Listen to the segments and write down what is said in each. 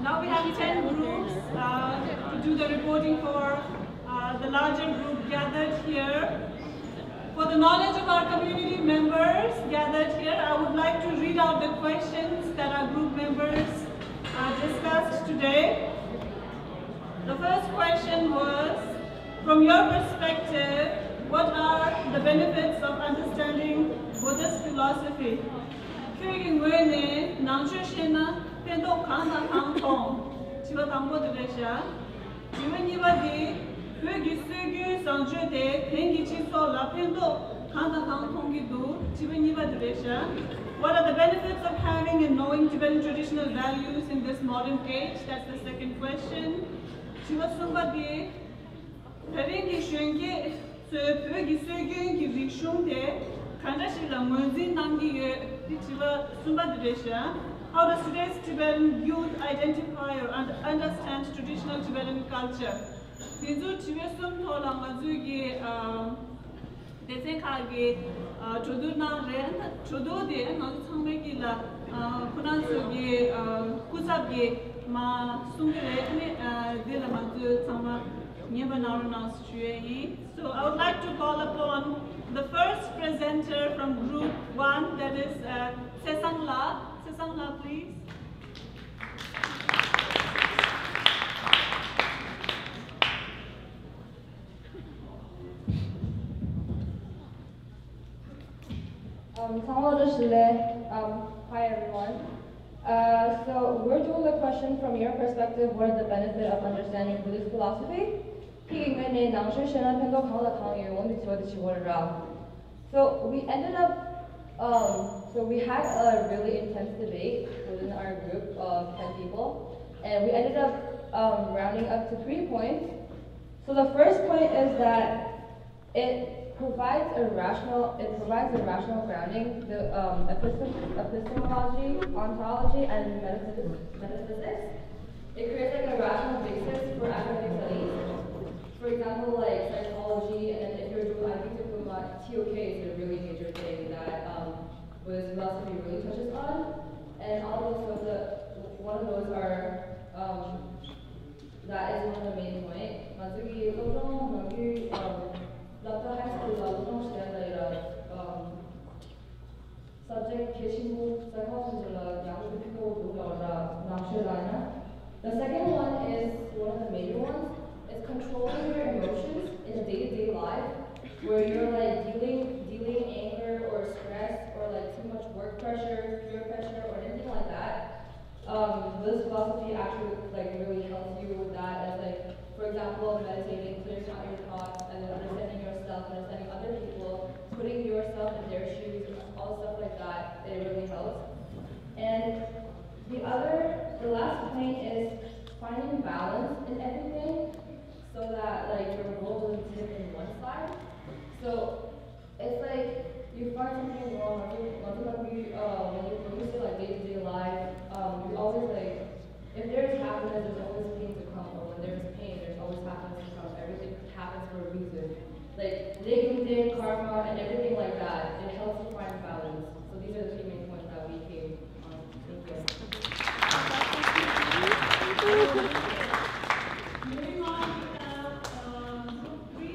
Now we have 10 groups to do the reporting for the larger group gathered here. For the knowledge of our community members gathered here, I would like to read out the questions that our group members discussed today. The first question was, from your perspective, what are the benefits of understanding Buddhist philosophy? What are the benefits of having and knowing Tibetan traditional values in this modern age? That's the second question. How does today's Tibetan youth identify or understand traditional Tibetan culture? So I would like to call upon the first presenter from Group 1, that is Sesang La. Sesang La, please. Hi everyone. So we're doing the question from your perspective, what is the benefit of understanding Buddhist philosophy? So we ended up, so we had a really intense debate within our group of 10 people, and we ended up rounding up to 3 points. So the first point is that it provides a rational grounding, the epistemology, ontology, and metaphysics. It creates like a rational basis for academic studies. For example, like psychology, and if you're doing IB diploma, TOK is a really major thing that Buddhist philosophy really touches on. And all of those, one of those are, that is one of the main points. Lapta High School subject The second one is one of the major ones. It's controlling your emotions in a day-to-day life, where you're like dealing anger or stress or like too much work pressure, peer pressure, or anything like that. This philosophy actually like really helps you with that, as like, for example, meditating, clearing out your thoughts, and then understanding yourself, understanding other people, putting yourself in their shoes, all stuff like that. It really helps. And the last point is finding balance in everything, so that like your goal doesn't tip in one side. So it's like you find something wrong, when you say like day-to-day life, you always like, if there's happiness, there's always pain to come, or when there's pain, there's always happiness to come. Everything happens for a reason. Like negative karma and everything like that, it helps you find balance. So these are the 3 main points that we came on. Thank you. Moving on, we have Group 3,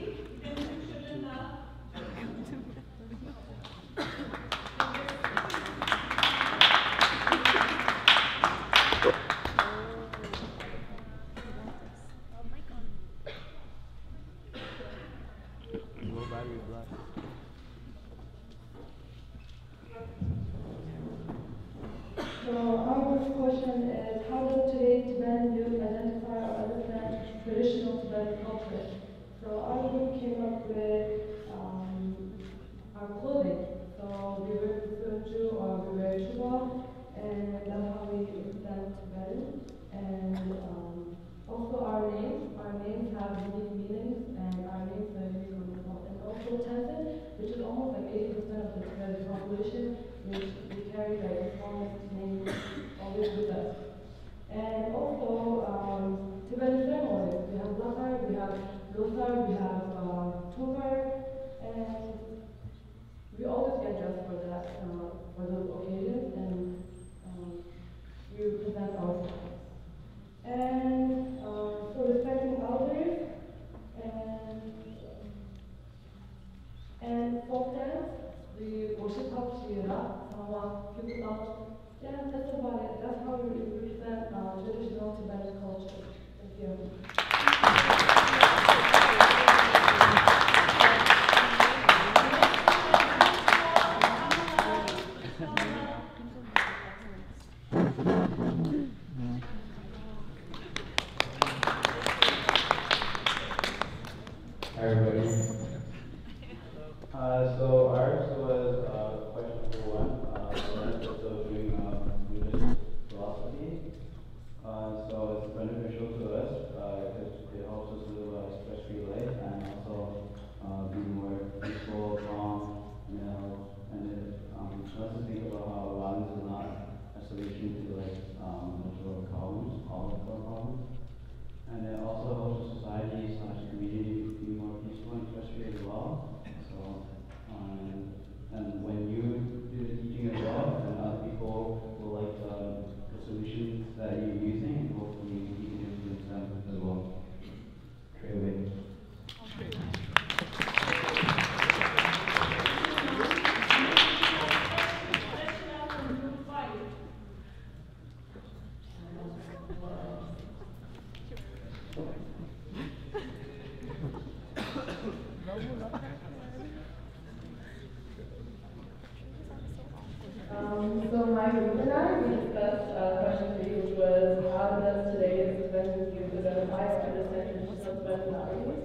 So our first question is, how does today's Tibetan youth identify or understand traditional Tibetan culture? So our group came up with our clothing. So we wear sunju or we wear chuba, and that's how we represent Tibetan. And also our names have unique meanings, and our names are unique on the top. And also Tenzin, which is almost like 80% of the Tibetan population, which we carry like smallest names always with us. And also Tibetan ceremonies. We have Lakar, we have Losar, we have Tukar, and we always get dressed for that, for those occasions, and we present ourselves. So my group and I, we discussed question 3, which was how does today's Tibetan youth identify or understand traditional Tibetan values?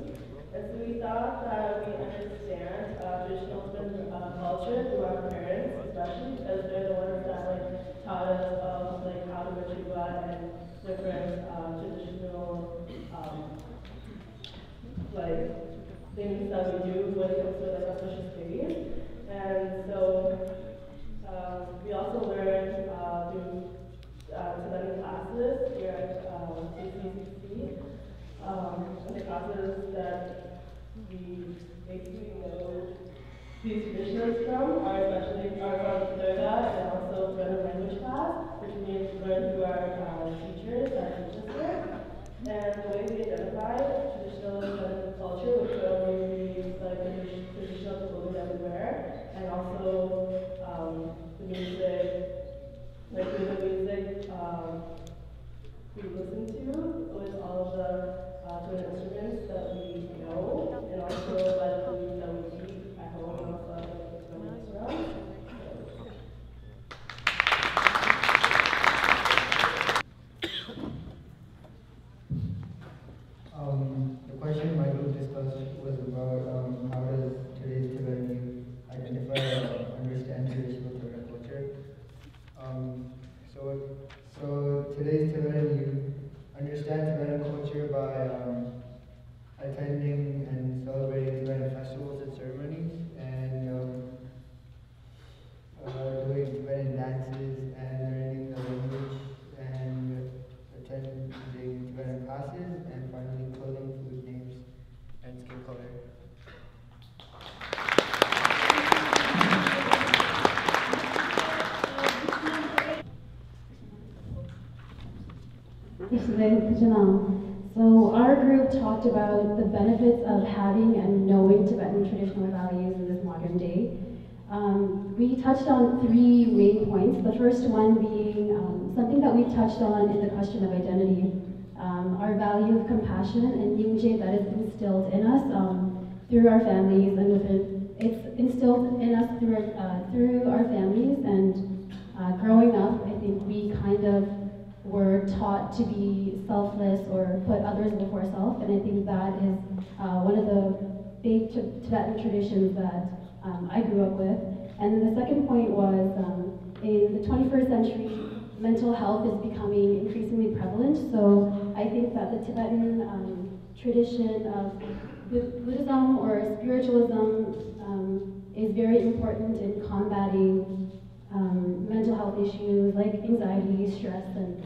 And so we thought that we understand traditional Tibetan culture through our parents, especially because they're the ones that taught us how to ritual and different traditional things that we do when it comes to auspicious days. And so we also learned through Tibetan classes here at CCCC, and the classes that we basically know these traditions from are from Durga and also Tibetan language class, which we learn through our teachers that teach us here. And the way we identify traditional Tibetan culture would probably be the traditional clothing that we wear, and also the music, we listen to with all of the Tibetan instruments that we know, and also by the food that we eat at home and also at the Tibetan restaurants. The question my group discussed was about how does today's Tibetan youth identify or understand traditional Tibetan culture. So today's Tibetan youth understand Tibetan culture by attending and celebrating Tibetan festivals and ceremonies, and doing Tibetan dances and learning the language and attending Tibetan classes, and finally clothing, food names, and skin color. So our group talked about the benefits of having and knowing Tibetan traditional values in this modern day. We touched on 3 main points. The first one being something that we've touched on in the question of identity. Our value of compassion and yungje that is instilled in us through our families, and it's instilled in us through our families, and growing up, I think we kind of were taught to be selfless or put others before self, and I think that is one of the big Tibetan traditions that I grew up with. And the second point was in the 21st century, mental health is becoming increasingly prevalent, so I think that the Tibetan tradition of Buddhism or spiritualism is very important in combating mental health issues like anxiety, stress, and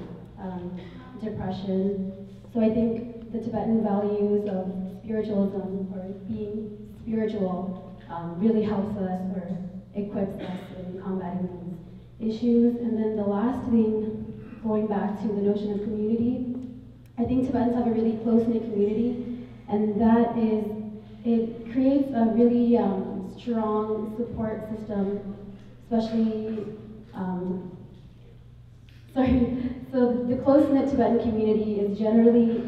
depression. So I think the Tibetan values of spiritualism or being spiritual really helps us or equips us in combating these issues. And then the last thing, going back to the notion of community, I think Tibetans have a really close-knit community, and that is, it creates a really strong support system, especially, so the close-knit Tibetan community is generally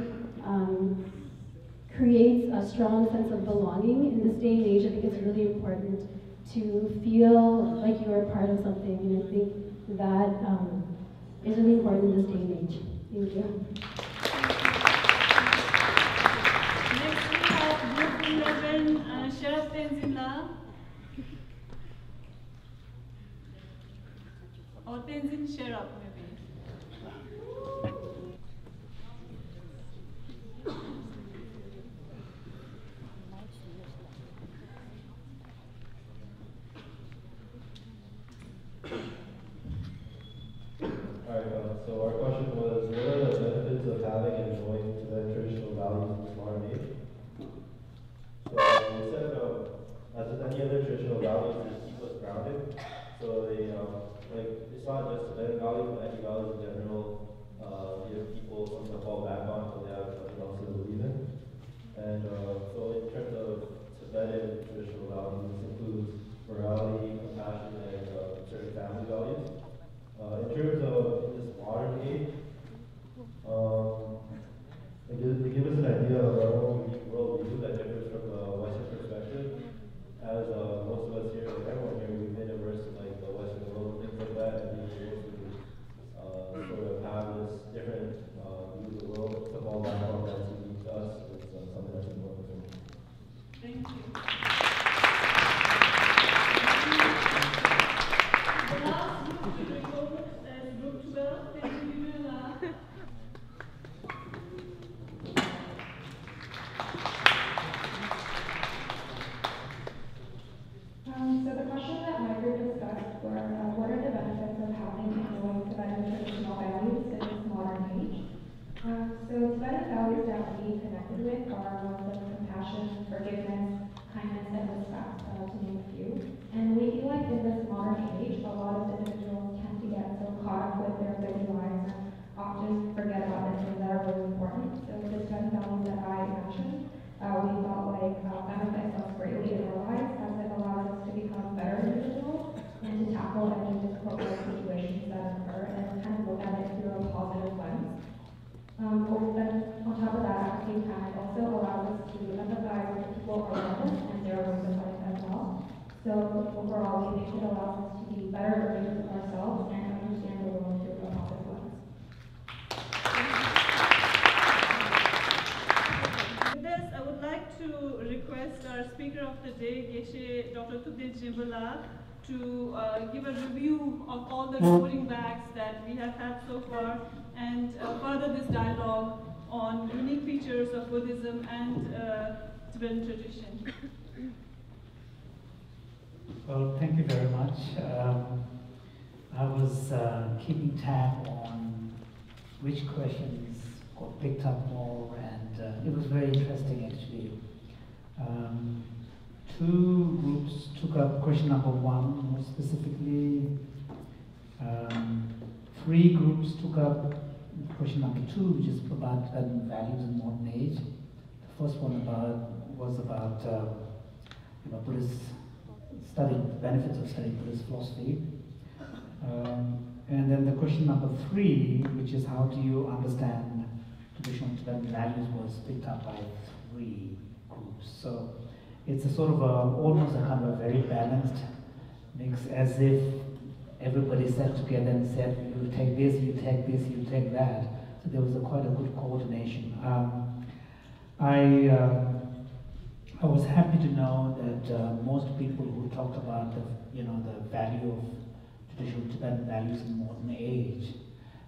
creates a strong sense of belonging. In this day and age, I think it's really important to feel like you are part of something, and I think that is really important in this day and age. Thank you. Next we have Group 11, Sheriff Tenzin or Tenzin Sheriff maybe. So our question was, what are the benefits of having and knowing Tibetan traditional values in this modern age? So we said, as with any other traditional values, they keep us grounded. So they, it's not just Tibetan values, but any values in general, give people something to fall back on so they have something else to believe in. And so in terms of Tibetan traditional values, this includes morality, compassion, and certain family values. In terms of this modern age, they give us our own unique worldview that differs from the Western perspective. As most of us here, like everyone here, we've been immersed in like the Western world and things like that, and being able to sort of have this different view of the world to fall back on that's unique to us is something that's important to me. Thank you. The last group to report is Group 12. Thank you, Mila. So the question that my group discussed were, what are the benefits of having and knowing Tibetan traditional values in this modern age? So Tibetan values that we connected with are ones of compassion, forgiveness, kindness, and respect, to name a few. And we feel like in this modern age, a lot of individuals tend to get so caught up with their busy lives and often forget about the things that are really important. So the Tibetan values that I mentioned, we felt like benefits us greatly in our lives as it allows us to become better individuals and to tackle any difficult life situations that occur and kind of look at it through a positive lens. And on top of that, at the same time, it also allows us to empathize with people around us and their ways of life as well. So overall, we think it allows us to be better versions of ourselves and understand the world through a positive lens. With this, I would like to request our speaker of the day, Geshe Dr. Tubdej Jimbala, to give a review of all the reporting bags that we have had so far and further this dialogue on unique features of Buddhism and Tibetan tradition. Well, thank you very much. I was keeping tab on which questions got picked up more, and it was very interesting actually. Two groups took up question number one more specifically. Three groups took up question number two, which is about values in modern age. The first one was about Buddhist studying, benefits of studying Buddhist philosophy. And then the question number three, which is how do you understand traditional Tibetan values, was picked up by three groups. So it's a sort of almost a kind of a very balanced mix, as if everybody sat together and said, you take this, you take this, you take that. So there was quite a good coordination. I was happy to know that most people who talked about the value of traditional Tibetan values in modern age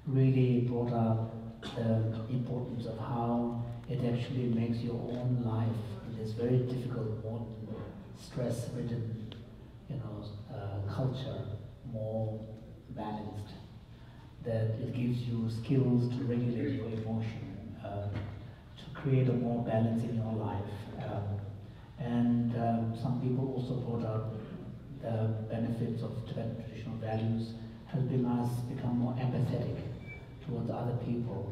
really brought up the importance of how it actually makes your own life in this very difficult, modern, stress-ridden, culture more balanced. That it gives you skills to regulate your emotion, to create a more balance in your life. And some people also brought up the benefits of Tibetan traditional values, helping us become more empathetic towards other people.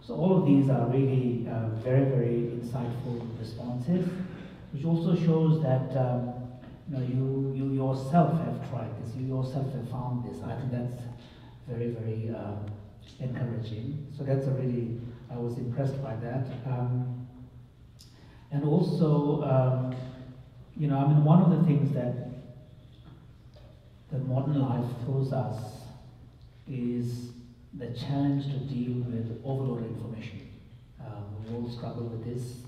So all of these are really very, very insightful responses, which also shows that you yourself have tried this, you yourself have found this. I think that's very, very encouraging. So that's I was impressed by that. And also, one of the things that modern life throws us is the challenge to deal with overloaded information. We all struggle with this,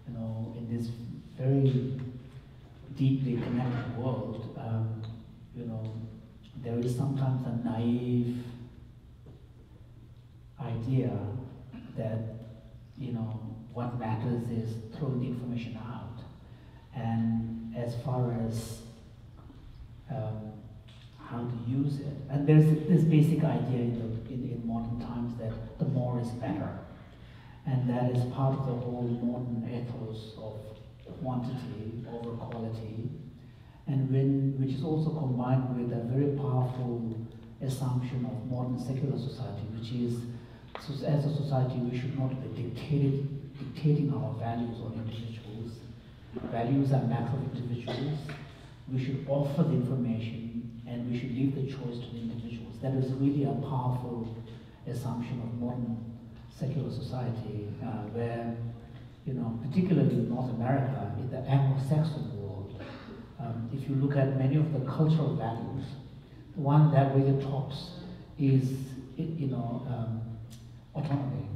in this very deeply connected world. There is sometimes a naive idea that, what matters is throwing the information out. And as far as how to use it, and there's this basic idea in modern times that the more is better. And that is part of the whole modern ethos of quantity over quality, and which is also combined with a very powerful assumption of modern secular society, which is, as a society, we should not be dictating our values on individuals. Values are a matter of individuals. We should offer the information, and we should leave the choice to the individuals. That is really a powerful assumption of modern secular society where, particularly in North America, in the Anglo-Saxon world, if you look at many of the cultural values, the one that really tops is, autonomy,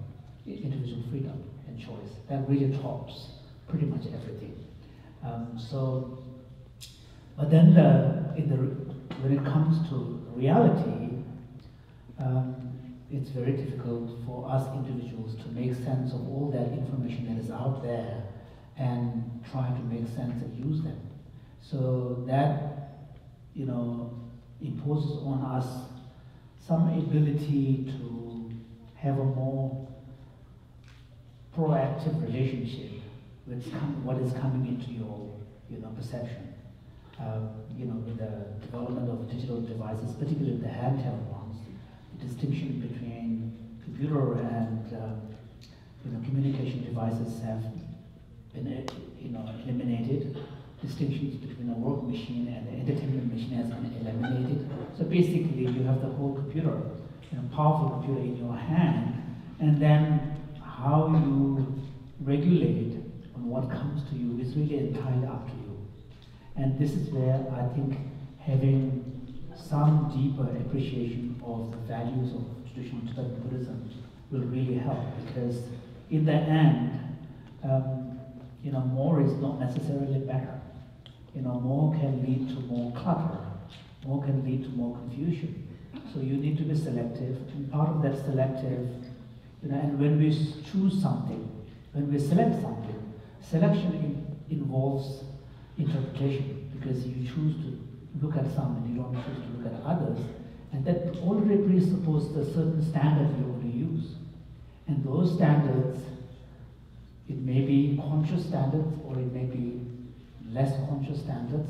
individual freedom and choice. That really tops pretty much everything. But then when it comes to reality, it's very difficult for us individuals to make sense of all that information that is out there and try to make sense and use them. So that, imposes on us some ability to have a more proactive relationship with what is coming into your, perception. With the development of digital devices, particularly the handheld ones, the distinction between computer and communication devices have been eliminated. Distinctions between a work machine and an entertainment machine has been eliminated. So basically, you have the whole computer, powerful computer in your hand, and then how you regulate on what comes to you is really entirely up to you. And this is where I think having some deeper appreciation of the values of traditional Tibetan Buddhism will really help, because in the end, more is not necessarily better. More can lead to more clutter, more can lead to more confusion. So you need to be selective, and part of that selective, and when we choose something, when we select something, selection involves interpretation, because you choose to look at some and you don't choose to look at others, and that already presupposes a certain standard you're going to use. And those standards, it may be conscious standards or it may be less conscious standards,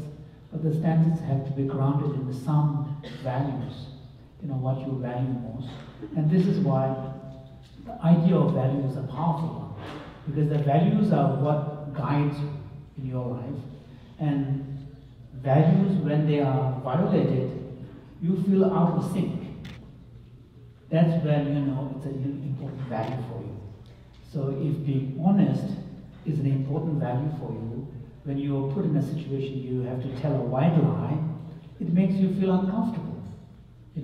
but the standards have to be grounded in some values, what you value most. And this is why the idea of value is a powerful one, because the values are what guides you in your life. And values, when they are violated, you feel out of sync. That's when it's an important value for you. So if being honest is an important value for you, when you are put in a situation you have to tell a white lie, it makes you feel uncomfortable.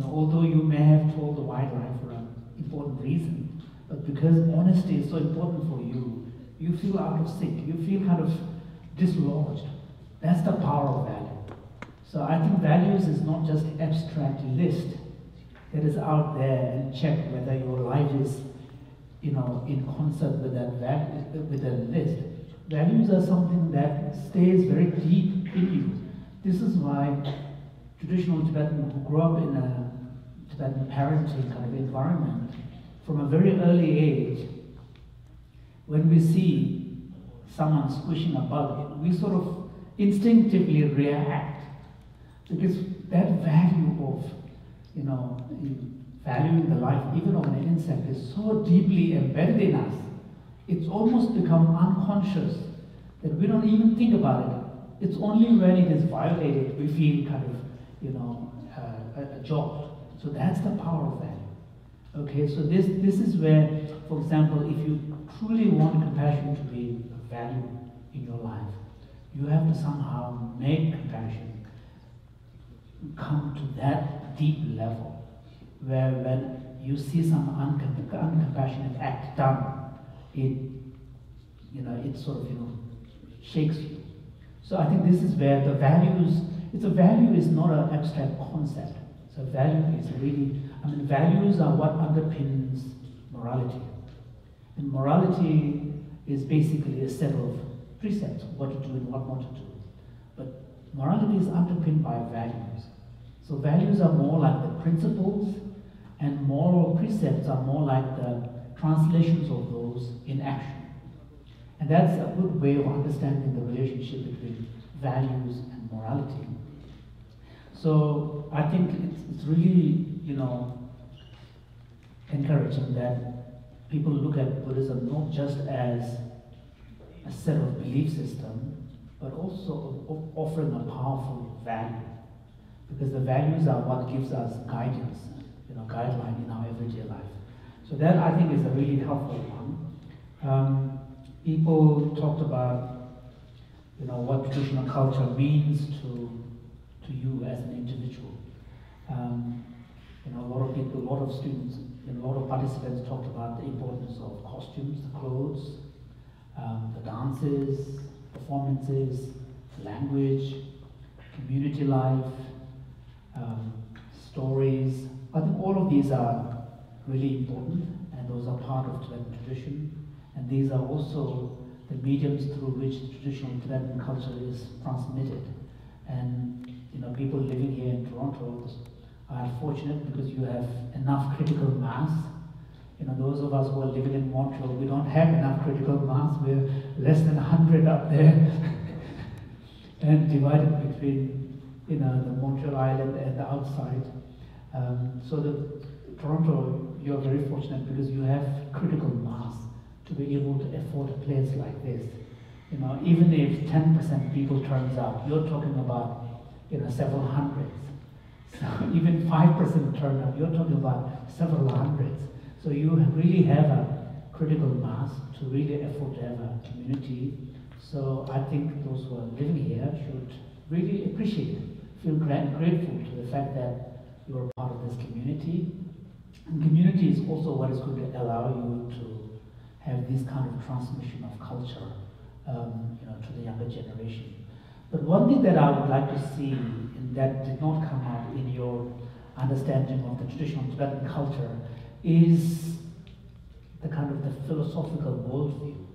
Although you may have told the white lie for an important reason, but because honesty is so important for you, you feel out of sync. You feel kind of dislodged. That's the power of value. So I think values is not just abstract list that is out there and check whether your life is, in concert with that value, with that list. Values are something that stays very deep in you. This is why traditional Tibetan who grew up in a Tibetan parenting kind of environment, from a very early age, when we see someone squishing a bug, we sort of instinctively react, because that value of, valuing the life even of an insect is so deeply embedded in us. It's almost become unconscious that we don't even think about it. It's only when it is violated we feel kind of, a jolt. So that's the power of value. Okay, so this is where, for example, if you truly want compassion to be a value in your life, you have to somehow make compassion come to that deep level, where when you see some uncompassionate act done, it sort of, shakes you. So I think this is where the values, a value is not an abstract concept. So value is really, values are what underpins morality. And morality is basically a set of precepts, what to do and what not to do. But morality is underpinned by values. So values are more like the principles, and moral precepts are more like the translations of those in action. And that's a good way of understanding the relationship between values and morality. So I think it's really, encouraging that people look at Buddhism not just as a set of belief system, but also offering a powerful value. Because the values are what gives us guidance, guideline in our everyday life. So that I think is a really helpful one. People talked about, what traditional culture means to you as an individual. A lot of people, a lot of students, and a lot of participants talked about the importance of costumes, the clothes, the dances, performances, language, community life, stories. I think all of these are really important, and those are part of Tibetan tradition. And these are also the mediums through which traditional Tibetan culture is transmitted. And people living here in Toronto are fortunate because you have enough critical mass. Those of us who are living in Montreal, we don't have enough critical mass. We're less than 100 up there, and divided between the Montreal Island and the outside. So Toronto, you're very fortunate because you have critical mass to be able to afford a place like this. Even if 10% people turns out, you're talking about several hundreds. So even 5% turn up, you're talking about several hundreds. So you really have a critical mass to really afford to have a community. So I think those who are living here should really appreciate it, feel grateful to the fact that you're part of this community. And community is also what is going to allow you to have this kind of transmission of culture to the younger generation. But one thing that I would like to see, and that did not come out in your understanding of the traditional Tibetan culture, is the kind of the philosophical worldview.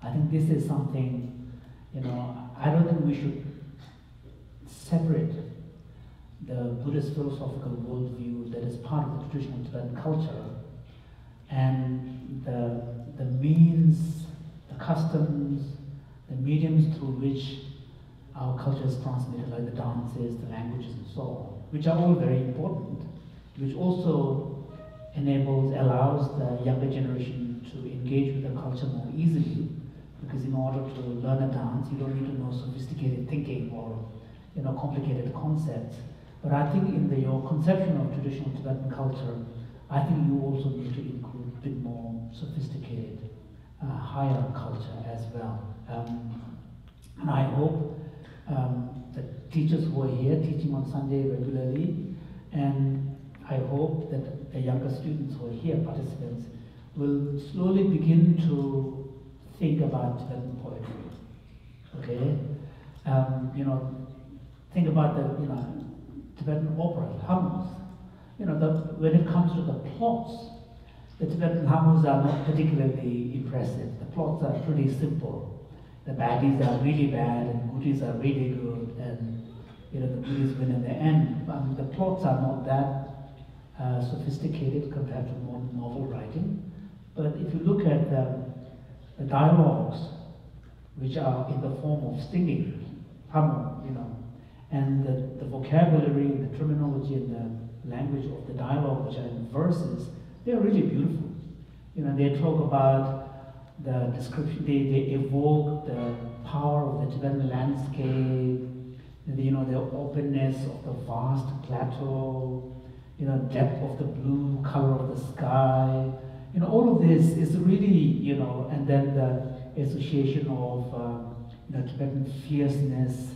I think this is something, I don't think we should separate the Buddhist philosophical worldview that is part of the traditional Tibetan culture and the means, the customs, the mediums through which our culture is transmitted, like the dances, the languages, and so on, which are all very important, which also allows the younger generation to engage with the culture more easily, because in order to learn a dance, you don't need to know sophisticated thinking or complicated concepts. But I think in your conception of traditional Tibetan culture, I think you also need to include a bit more sophisticated, higher culture as well. And I hope that teachers who are here teaching on Sunday regularly, and I hope that the younger students who are here, participants, will slowly begin to think about Tibetan poetry. Okay? Think about the Tibetan opera, hymns. When it comes to the plots, the Tibetan hymns are not particularly impressive. The plots are pretty simple. The baddies are really bad and goodies are really good, and the goodies win in the end. The plots are not that sophisticated compared to modern novel writing. But if you look at the dialogues, which are in the form of singing, and the vocabulary, the terminology, and the language of the dialogue, which are in verses, they're really beautiful. They talk about the description, they evoke the power of the Tibetan landscape, the openness of the vast plateau, depth of the blue color of the sky. All of this is really, and then the association of Tibetan fierceness,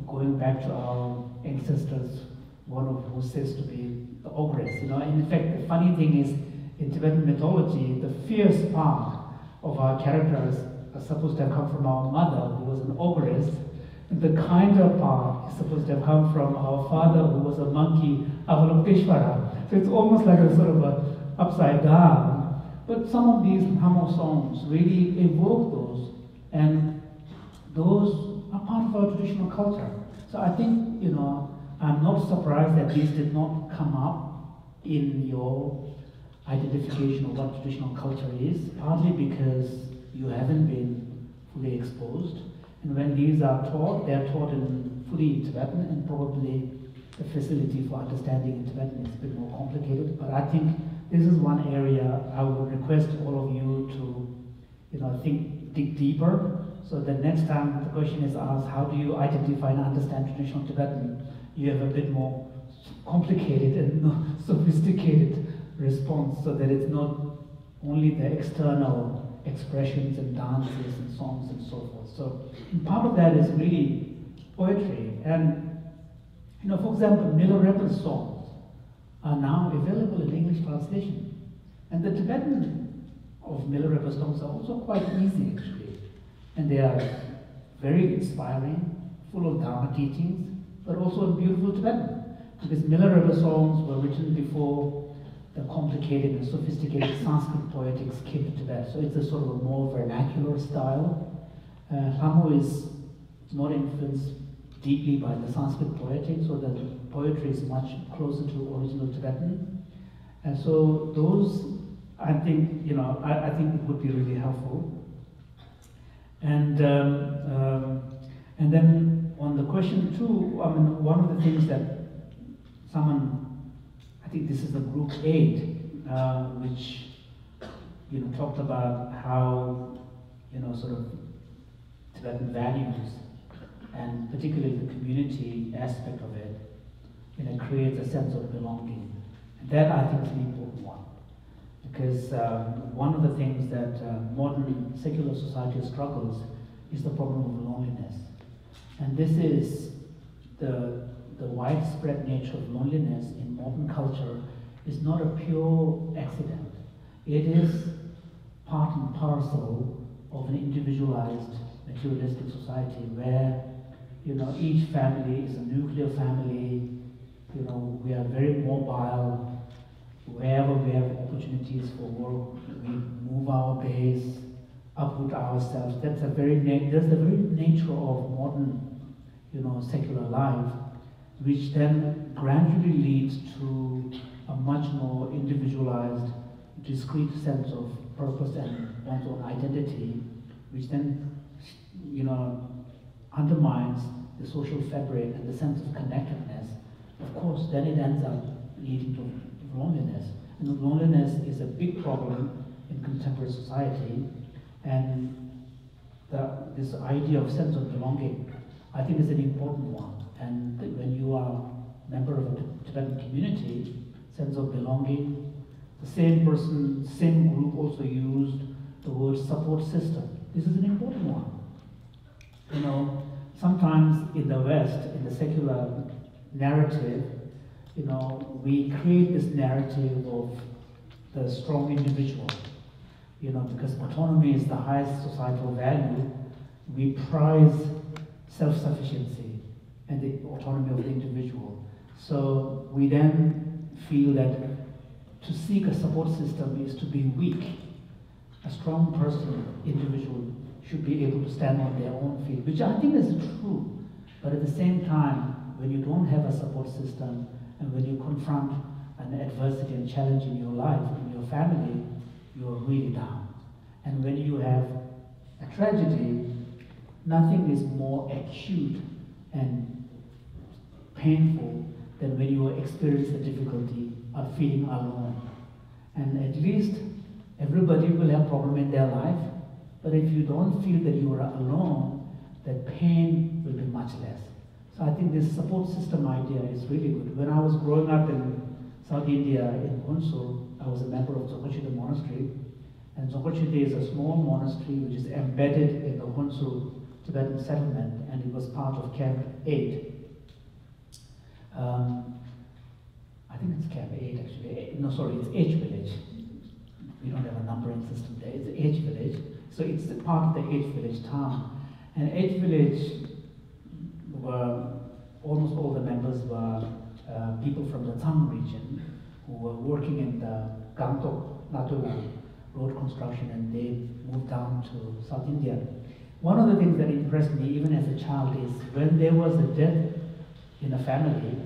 going back to our ancestors, one of who says to be the ogress. In fact, the funny thing is, in Tibetan mythology, the fierce part of our characters are supposed to have come from our mother, who was an ogress, and the kinder part is supposed to have come from our father, who was a monkey, Avalokiteshvara. So it's almost like a sort of a upside down. But some of these Hamo songs really evoke those, and those are part of our traditional culture. So I think, I'm not surprised that these did not come up in your identification of what traditional culture is, partly because you haven't been fully exposed. And when these are taught, they are taught in fully Tibetan, and probably the facility for understanding in Tibetan is a bit more complicated. But I think this is one area I would request all of you to, dig deeper, so that next time the question is asked, how do you identify and understand traditional Tibetan, you have a bit more complicated and sophisticated response, so that it's not only the external expressions and dances and songs and so forth. So part of that is really poetry. And for example, Milarepa's songs are now available in English translation. And the Tibetan of Milarepa's songs are also quite easy actually. And they are very inspiring, full of Dharma teachings, but also in beautiful Tibetan. Because Milarepa's songs were written before the complicated and sophisticated Sanskrit poetics came to Tibet. So it's a sort of a more vernacular style. Hamu is not influenced deeply by the Sanskrit poetics, so the poetry is much closer to original Tibetan. And so those, I think, I think it would be really helpful. And then on the question too, I mean, one of the things that someone, I think this is the group 8, which talked about how sort of Tibetan values, and particularly the community aspect of it, creates a sense of belonging. And that I think is an important one, because one of the things that modern secular society struggles is the problem of loneliness, and this is the widespread nature of loneliness in modern culture is not a pure accident. It is part and parcel of an individualized, materialistic society where, each family is a nuclear family. We are very mobile. Wherever we have opportunities for work, we move our base, uproot ourselves. That's the very nature of modern, secular life, which then gradually leads to a much more individualized, discrete sense of purpose and one's own identity, which then, undermines the social fabric and the sense of connectedness. Of course, then it ends up leading to loneliness. And loneliness is a big problem in contemporary society, and this idea of sense of belonging, I think, is an important one. And when you are a member of a Tibetan community, sense of belonging, the same person, same group also used the word support system. This is an important one. Sometimes in the West, in the secular narrative, we create this narrative of the strong individual. Because autonomy is the highest societal value, we prize self-sufficiency and the autonomy of the individual. So we then feel that to seek a support system is to be weak. A strong person, individual, should be able to stand on their own feet, which I think is true. But at the same time, when you don't have a support system, and when you confront an adversity and challenge in your life, in your family, you are really down. And when you have a tragedy, nothing is more acute and painful than when you experience the difficulty of feeling alone. And at least everybody will have problem in their life, but if you don't feel that you are alone, that pain will be much less. So I think this support system idea is really good. When I was growing up in South India, in Hunsur, I was a member of Dzogchen Monastery. And Dzogchen is a small monastery which is embedded in the Hunsur Tibetan settlement, and it was part of Camp 8. I think it's Camp 8 actually. No, sorry, it's H village. We don't have a numbering system there. It's H village. So it's part of the H village town. And H village were, almost all the members were people from the Tsang region who were working in the Gangtok, Natula road construction, and they moved down to South India. One of the things that impressed me even as a child is when there was a death in a family,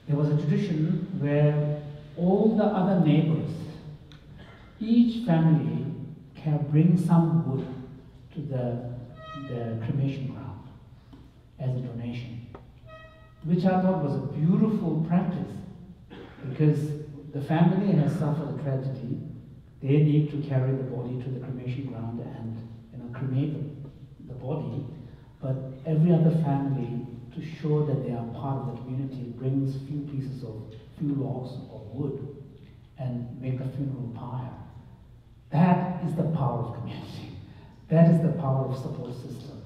there was a tradition where all the other neighbors, each family can bring some wood to the cremation ground as a donation, which I thought was a beautiful practice, because the family has suffered a tragedy. They need to carry the body to the cremation ground and cremate the body, but every other family, to show that they are part of the community, brings few pieces of few logs of wood and make a funeral pyre. That is the power of community. That is the power of support system.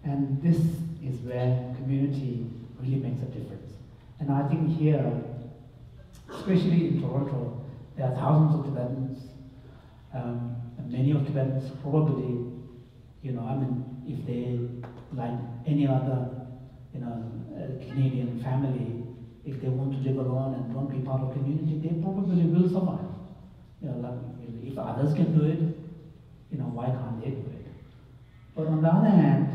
And this is where community really makes a difference. And I think here, especially in Toronto, there are thousands of Tibetans. And many of Tibetans probably, if they, like any other, Canadian family, if they want to live alone and don't be part of community, they probably will survive. If others can do it, why can't they do it? But on the other hand,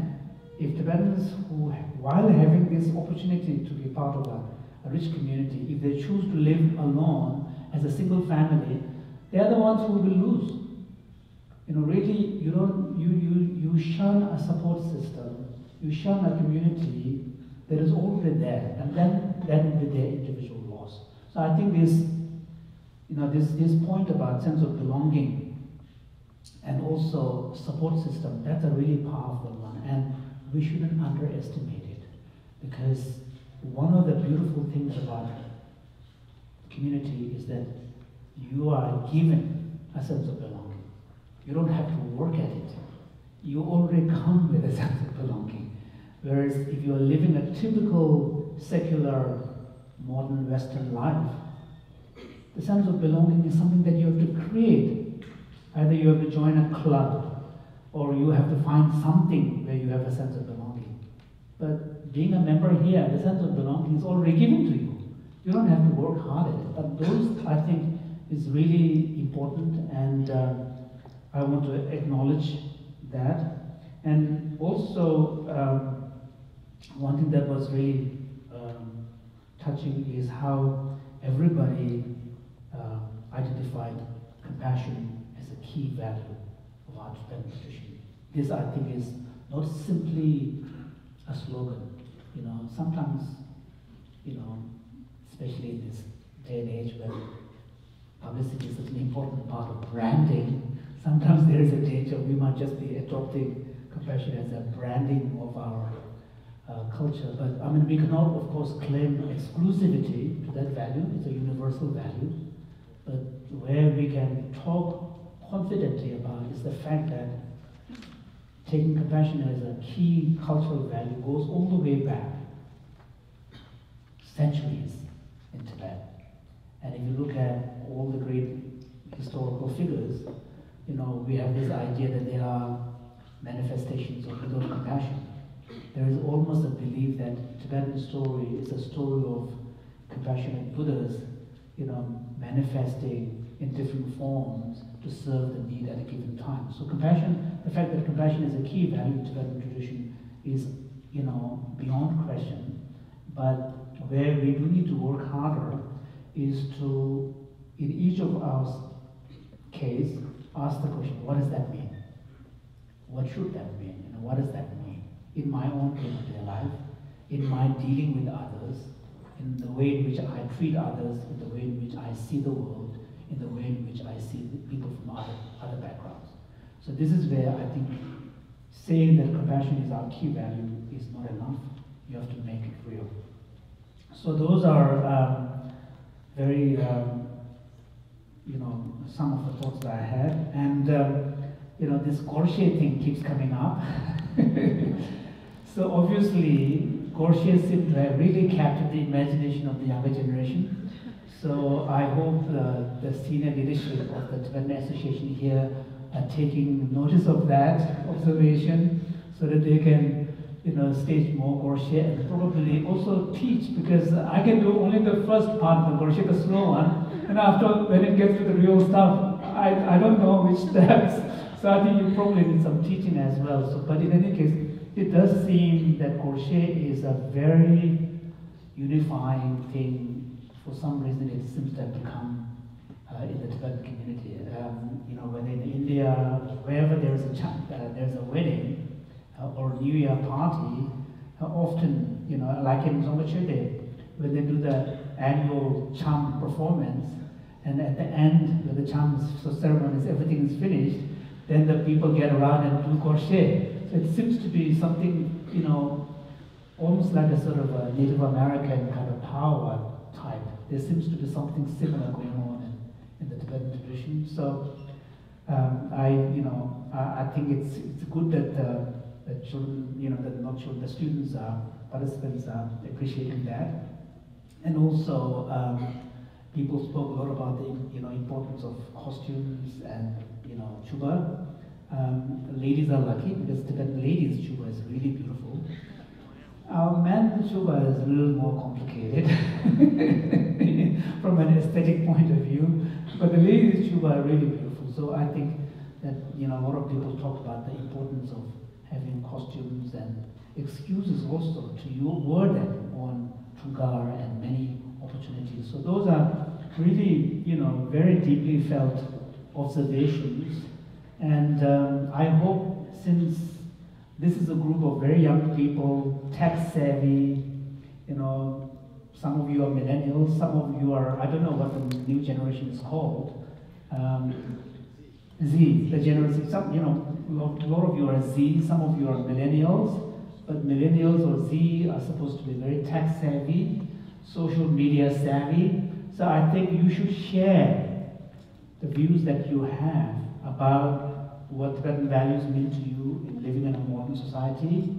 if Tibetans who, while having this opportunity to be part of a rich community, if they choose to live alone as a single family, they are the ones who will lose. Really, you shun a support system, you shun a community that is already there, and then that will be their individual loss. So I think this point about sense of belonging and also support system, that's a really powerful one, and we shouldn't underestimate it, because one of the beautiful things about community is that you are given a sense of belonging. You don't have to work at it. You already come with a sense of belonging. Whereas if you are living a typical secular modern Western life, the sense of belonging is something that you have to create. Either you have to join a club, or you have to find something where you have a sense of belonging. But being a member here, the sense of belonging is already given to you. You don't have to work hard at it. But those, I think, is really important, and I want to acknowledge that. And also, one thing that was really touching is how everybody identified compassion as a key value of our Tibetan tradition. This, I think, is not simply a slogan. Sometimes, especially in this day and age where publicity is such an important part of branding, sometimes there is a danger we might just be adopting compassion as a branding of our culture. But we cannot, of course, claim exclusivity to that value. It's a universal value. But where we can talk confidently about is the fact that taking compassion as a key cultural value goes all the way back centuries in Tibet. And if you look at all the great historical figures, we have this idea that there are manifestations of Buddha compassion. There is almost a belief that Tibetan story is a story of compassionate Buddhas, manifesting in different forms to serve the need at a given time. So compassion, the fact that compassion is a key value in Tibetan tradition is, beyond question. But where we do need to work harder is to, in each of our case, ask the question, what does that mean? What should that mean? What does that mean? In my own day-to-day life, in my dealing with others, in the way in which I treat others, in the way in which I see the world, in the way in which I see people from other backgrounds. So this is where I think saying that compassion is our key value is not enough. You have to make it real. So those are very, some of the thoughts that I had. And, this Gorshe thing keeps coming up. So obviously, Gorshe seems to have really captured the imagination of the younger generation. So I hope the senior leadership of the Tibetan Association here are taking notice of that observation so that they can, stage more Gorshe and probably also teach, because I can do only the first part of the Gorshe, the slow one, and after, when it gets to the real stuff, I don't know which steps. So I think you probably need some teaching as well. So, but in any case, it does seem that Gorshe is a very unifying thing. For some reason, it seems to have become in the Tibetan community. Whether in India, wherever there's a wedding or New Year party, often, like in Dzongkha, when they do the annual cham performance, and at the end, when the cham ceremonies, everything is finished, then the people get around and do Gorshe. So it seems to be something, almost like a sort of a Native American kind of power type there seems to be something similar going on in the Tibetan tradition. So I think it's good that the children, that not children, the students participants are appreciating that, and also people spoke a lot about the importance of costumes and chuba. Ladies are lucky because Tibetan ladies' chuba is really beautiful. Our men's chuba is a little more complicated from an aesthetic point of view, but the ladies' chuba are really beautiful. So I think that a lot of people talk about the importance of having costumes and excuses also to wear them on Tungar and many opportunities. So those are really very deeply felt observations, and I hope, since this is a group of very young people, tech savvy, some of you are millennials, some of you are, I don't know what the new generation is called, Z, the generation, a lot of you are Z, some of you are millennials, but millennials or Z are supposed to be very tech savvy, social media savvy. So I think you should share the views that you have about what Tibetan values mean to you in living in a modern society.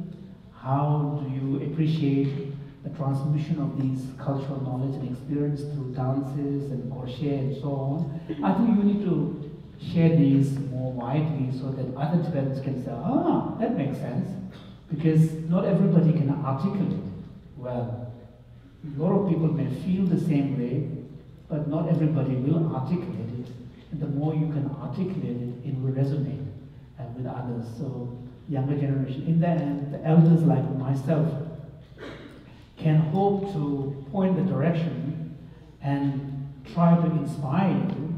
How do you appreciate the transmission of these cultural knowledge and experience through dances and crochet and so on? I think you need to share these more widely so that other Tibetans can say, that makes sense, because not everybody can articulate well. A lot of people may feel the same way, but not everybody will articulate it. And the more you can articulate it, it will resonate with others. So younger generation, in the end, the elders like myself can hope to point the direction and try to inspire you.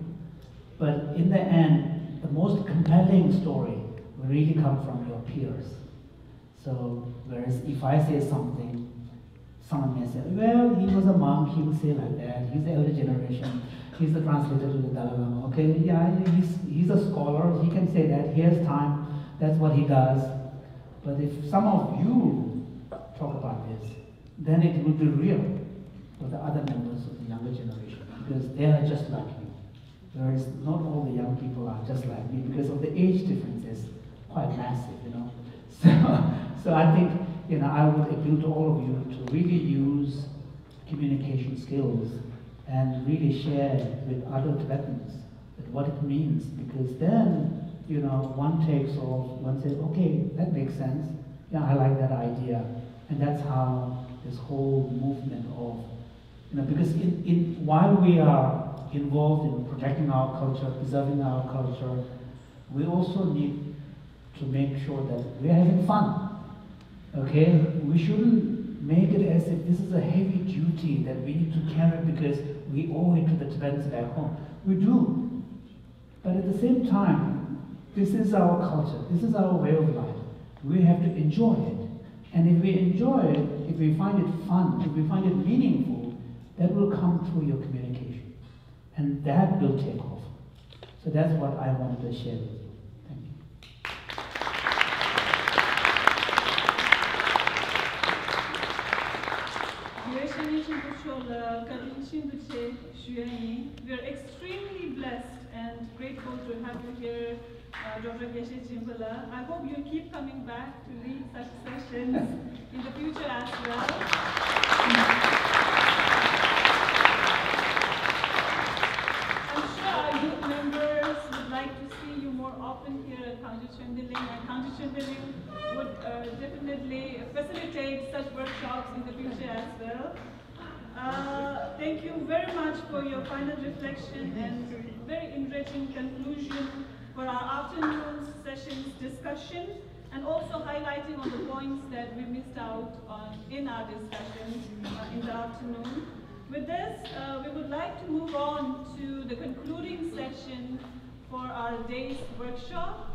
But in the end, the most compelling story will really come from your peers. So, whereas if I say something, someone may say, well, he was a monk, he would say like that, he's the elder generation, he's the translator to the Dalai Lama. Okay, yeah, he's a scholar, he can say that, he has time, that's what he does. But if some of you talk about this, then it will be real for the other members of the younger generation, because they are just like you. Whereas not all the young people are just like me, because of the age difference is quite massive, So I think, I would appeal to all of you to really use communication skills and really share with other Tibetans what it means, because then, one takes off, one says, okay, that makes sense, yeah, I like that idea. And that's how this whole movement of, because while we are involved in protecting our culture, preserving our culture, we also need to make sure that we're having fun. Okay? We shouldn't make it as if this is a heavy duty that we need to carry because we owe it to the Tibetans back home. We do. But at the same time, this is our culture, this is our way of life. We have to enjoy it. And if we enjoy it, if we find it fun, if we find it meaningful, that will come through your communication. And that will take off. So that's what I wanted to share with you. Thank you. We are extremely blessed and grateful to have you here, Dr. Geshe Chimbala. I hope you keep coming back to lead such sessions in the future as well. I'm sure our youth members would like to see you more often here at Khangju Chendiling, and Khangju Chendiling would definitely facilitate such workshops in the future as well. Thank you very much for your final reflection and very enriching conclusion for our afternoon session's discussion, and also highlighting on the points that we missed out on in our discussion in the afternoon. With this, we would like to move on to the concluding session for our day's workshop.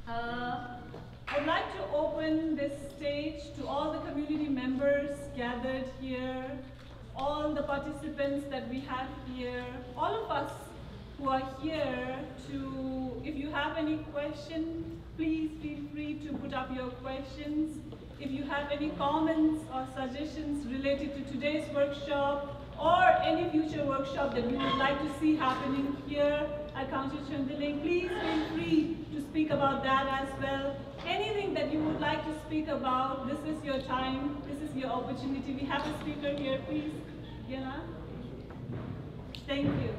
I'd like to open this stage to all the community members gathered here, all the participants that we have here, all of us who are here to, if you have any questions, please feel free to put up your questions. If you have any comments or suggestions related to today's workshop or any future workshop that you would like to see happening here at Council Chandiling, please feel free to speak about that as well. Anything that you would like to speak about, this is your time, this is your opportunity. We have a speaker here, please. Yana? Thank you.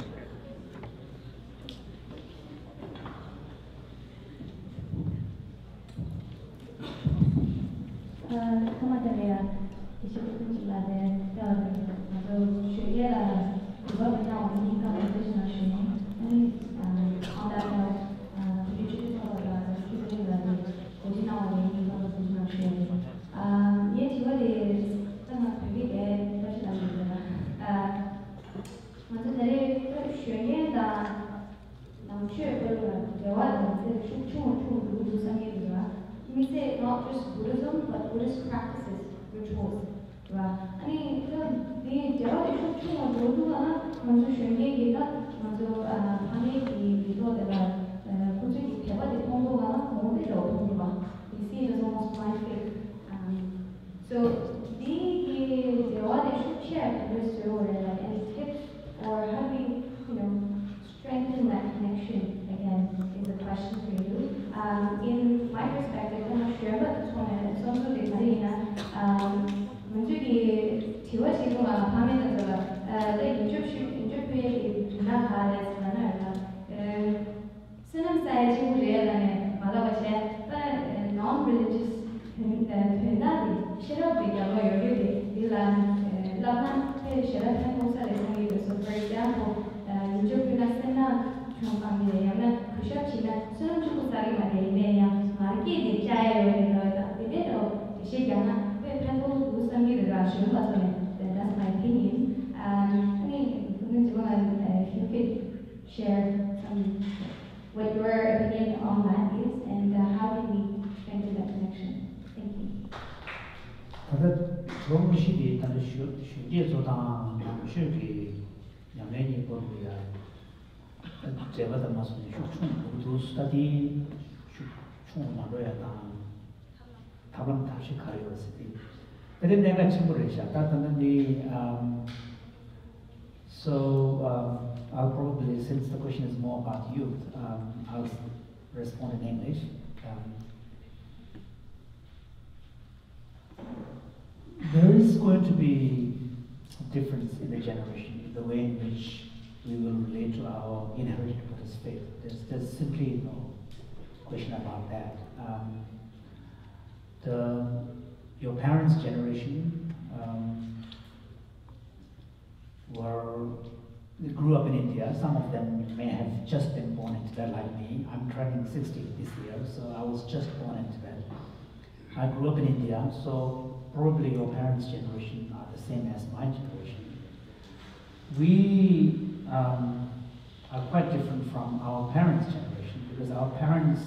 On that note, could you just talk about not just Buddhism, but Buddhist practices, rituals. 아니 네 제가 이렇게 모두가 먼저宣言기가 먼저 방해기 리더가 굳이 대화의 통로가 모델로 통로가 we see it as almost blind faith. So the 대화의 share this or any tips or how we strengthen that connection again is a question for you. In my perspective, I'm not sure, but this one is also the Marina. 문제기 지워지고가 밤에는 제가 내 인터뷰에 나가래서는 쓰는 사이즈 레알하네 맞아가지고 non-religious 된다디 싫어비가 여기 일란 라만 싫어하는 것을 생각해서 for example 인터뷰나 쓰나 좀 방해하면 그셔치나 쓰는 축구 사기 말이네요 마르기 디자이어를 이대로 시작하나 that's my opinion. I mean, if you could share what your opinion on that is and how can we strengthen that connection. Thank you. 다들 그런 것이 다들 쉬지에서다 쉬기 양면이 보고야 제가 다 맞는 휴충 모두 스타디 휴충 말로야다 답은 다시 가려웠을 근데 내가 친구를 시작했다는데 so I'll probably, since the question is more about youth, I'll respond in English. There is going to be a difference in the generation, in the way in which we will relate to our inherited Buddhist faith. There's simply no question about that. Your parents' generation they grew up in India. Some of them may have just been born in Tibet like me. I'm turning 60 this year, so I was just born in Tibet. I grew up in India, so probably your parents' generation are the same as my generation. We are quite different from our parents' generation because our parents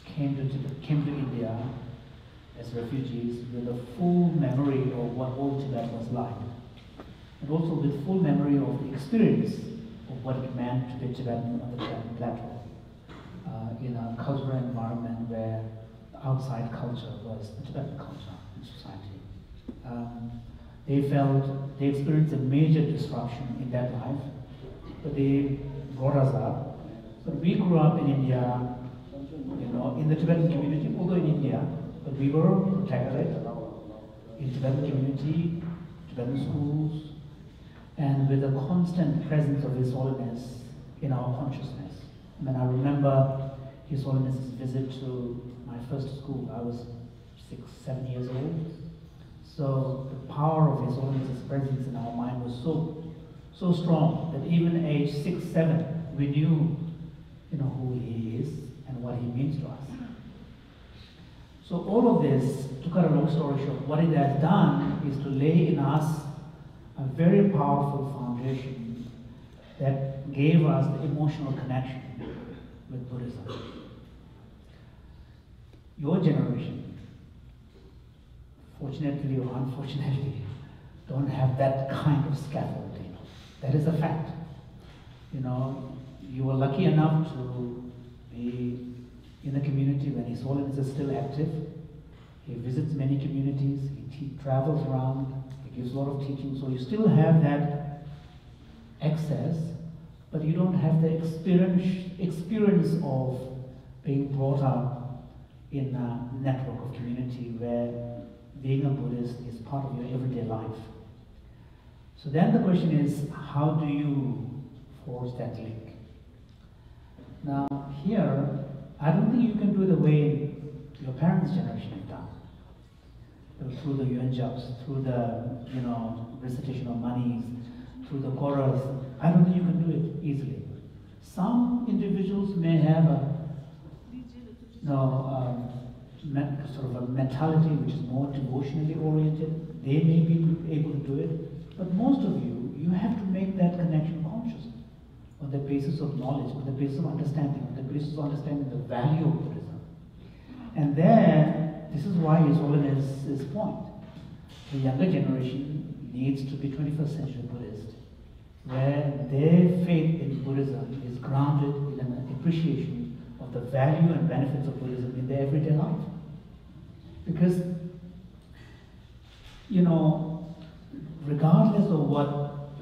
came to India as refugees with a full memory of what old Tibet was like, and also with full memory of the experience of what it meant to be Tibetan on the Tibetan plateau, in a cultural environment where the outside culture was the Tibetan culture in society. They experienced a major disruption in their life, but they brought us up. So we grew up in India, in the Tibetan community, although in India, but we were protected in Tibetan community, Tibetan schools, and with a constant presence of His Holiness in our consciousness. I remember His Holiness's visit to my first school. I was 6, 7 years old. So the power of His Holiness's presence in our mind was so strong that even age 6, 7, we knew, who He is and what He means to us. So all of this, to cut a long story short, what it has done is to lay in us a very powerful foundation that gave us the emotional connection with Buddhism. Your generation, fortunately or unfortunately, don't have that kind of scaffolding. That is a fact. You were lucky enough to be in the community when His Holiness is still active. He visits many communities, he travels around, he gives a lot of teaching, so you still have that access, but you don't have the experience of being brought up in a network of community where being a Buddhist is part of your everyday life. So then the question is, how do you forge that link? Now here, I don't think you can do it the way your parents' generation have done. Through the yuan jobs, through the recitation of monies, through the chorus. I don't think you can do it easily. Some individuals may have a sort of a mentality which is more devotionally oriented. They may be able to do it, but most of you have to make that connection consciously on the basis of knowledge, on the basis of understanding, on the basis of understanding the value of Buddhism. And then, this is why His Holiness's point. The younger generation needs to be 21st century Buddhist, where their faith in Buddhism is grounded in an appreciation of the value and benefits of Buddhism in their everyday life. Because, regardless of what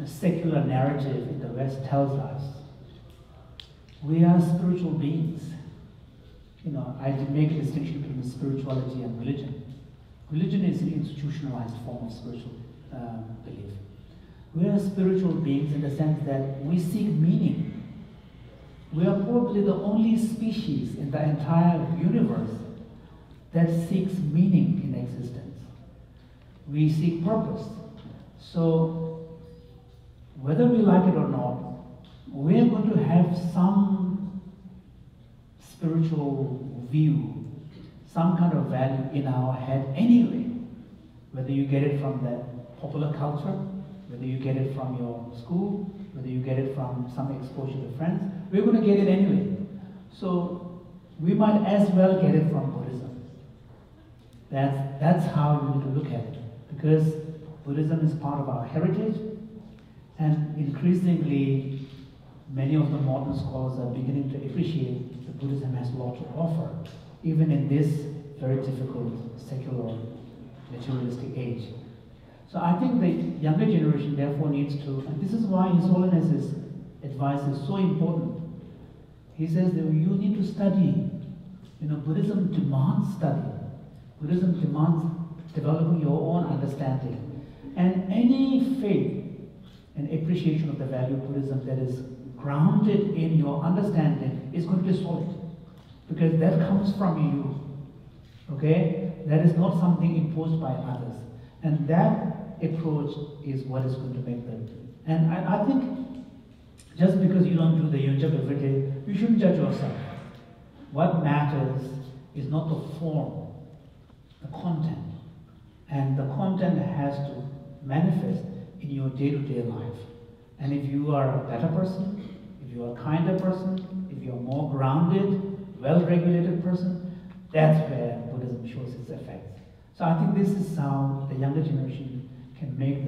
a secular narrative in the West tells us, we are spiritual beings. I make a distinction between spirituality and religion. Religion is an institutionalized form of spiritual belief. We are spiritual beings in the sense that we seek meaning. We are probably the only species in the entire universe that seeks meaning in existence. We seek purpose. So, whether we like it or not, we are going to have some spiritual view, some kind of value in our head anyway. Whether you get it from the popular culture, whether you get it from your school, whether you get it from some exposure to friends, we're going to get it anyway. So we might as well get it from Buddhism. That's how you need to look at it. Because Buddhism is part of our heritage, and increasingly many of the modern scholars are beginning to appreciate that Buddhism has a lot to offer, even in this very difficult secular materialistic age. So I think the younger generation therefore needs to, and this is why His Holiness's advice is so important. He says that you need to study. Buddhism demands study. Buddhism demands developing your own understanding. And any faith and appreciation of the value of Buddhism that is grounded in your understanding is going to be solid. Because that comes from you. Okay? That is not something imposed by others. And that approach is what is going to make them. And I think just because you don't do the yunjab every day, you shouldn't judge yourself. What matters is not the form, the content. And the content has to manifest in your day-to-day life. And if you are a better person, if you are a kinder person, if you are more grounded, well-regulated person, that's where Buddhism shows its effects. So I think this is how the younger generation can make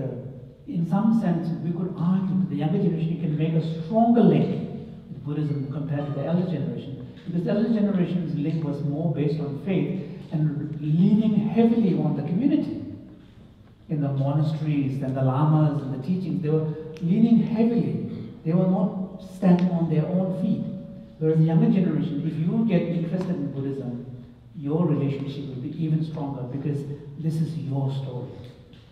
in some sense, we could argue that the younger generation can make a stronger link with Buddhism compared to the elder generation. Because the elder generation's link was more based on faith and leaning heavily on the community. In the monasteries and the lamas and the teachings, they were leaning heavily. They were not standing on their own feet. Whereas the younger generation, if you get interested in Buddhism, your relationship will be even stronger because this is your story.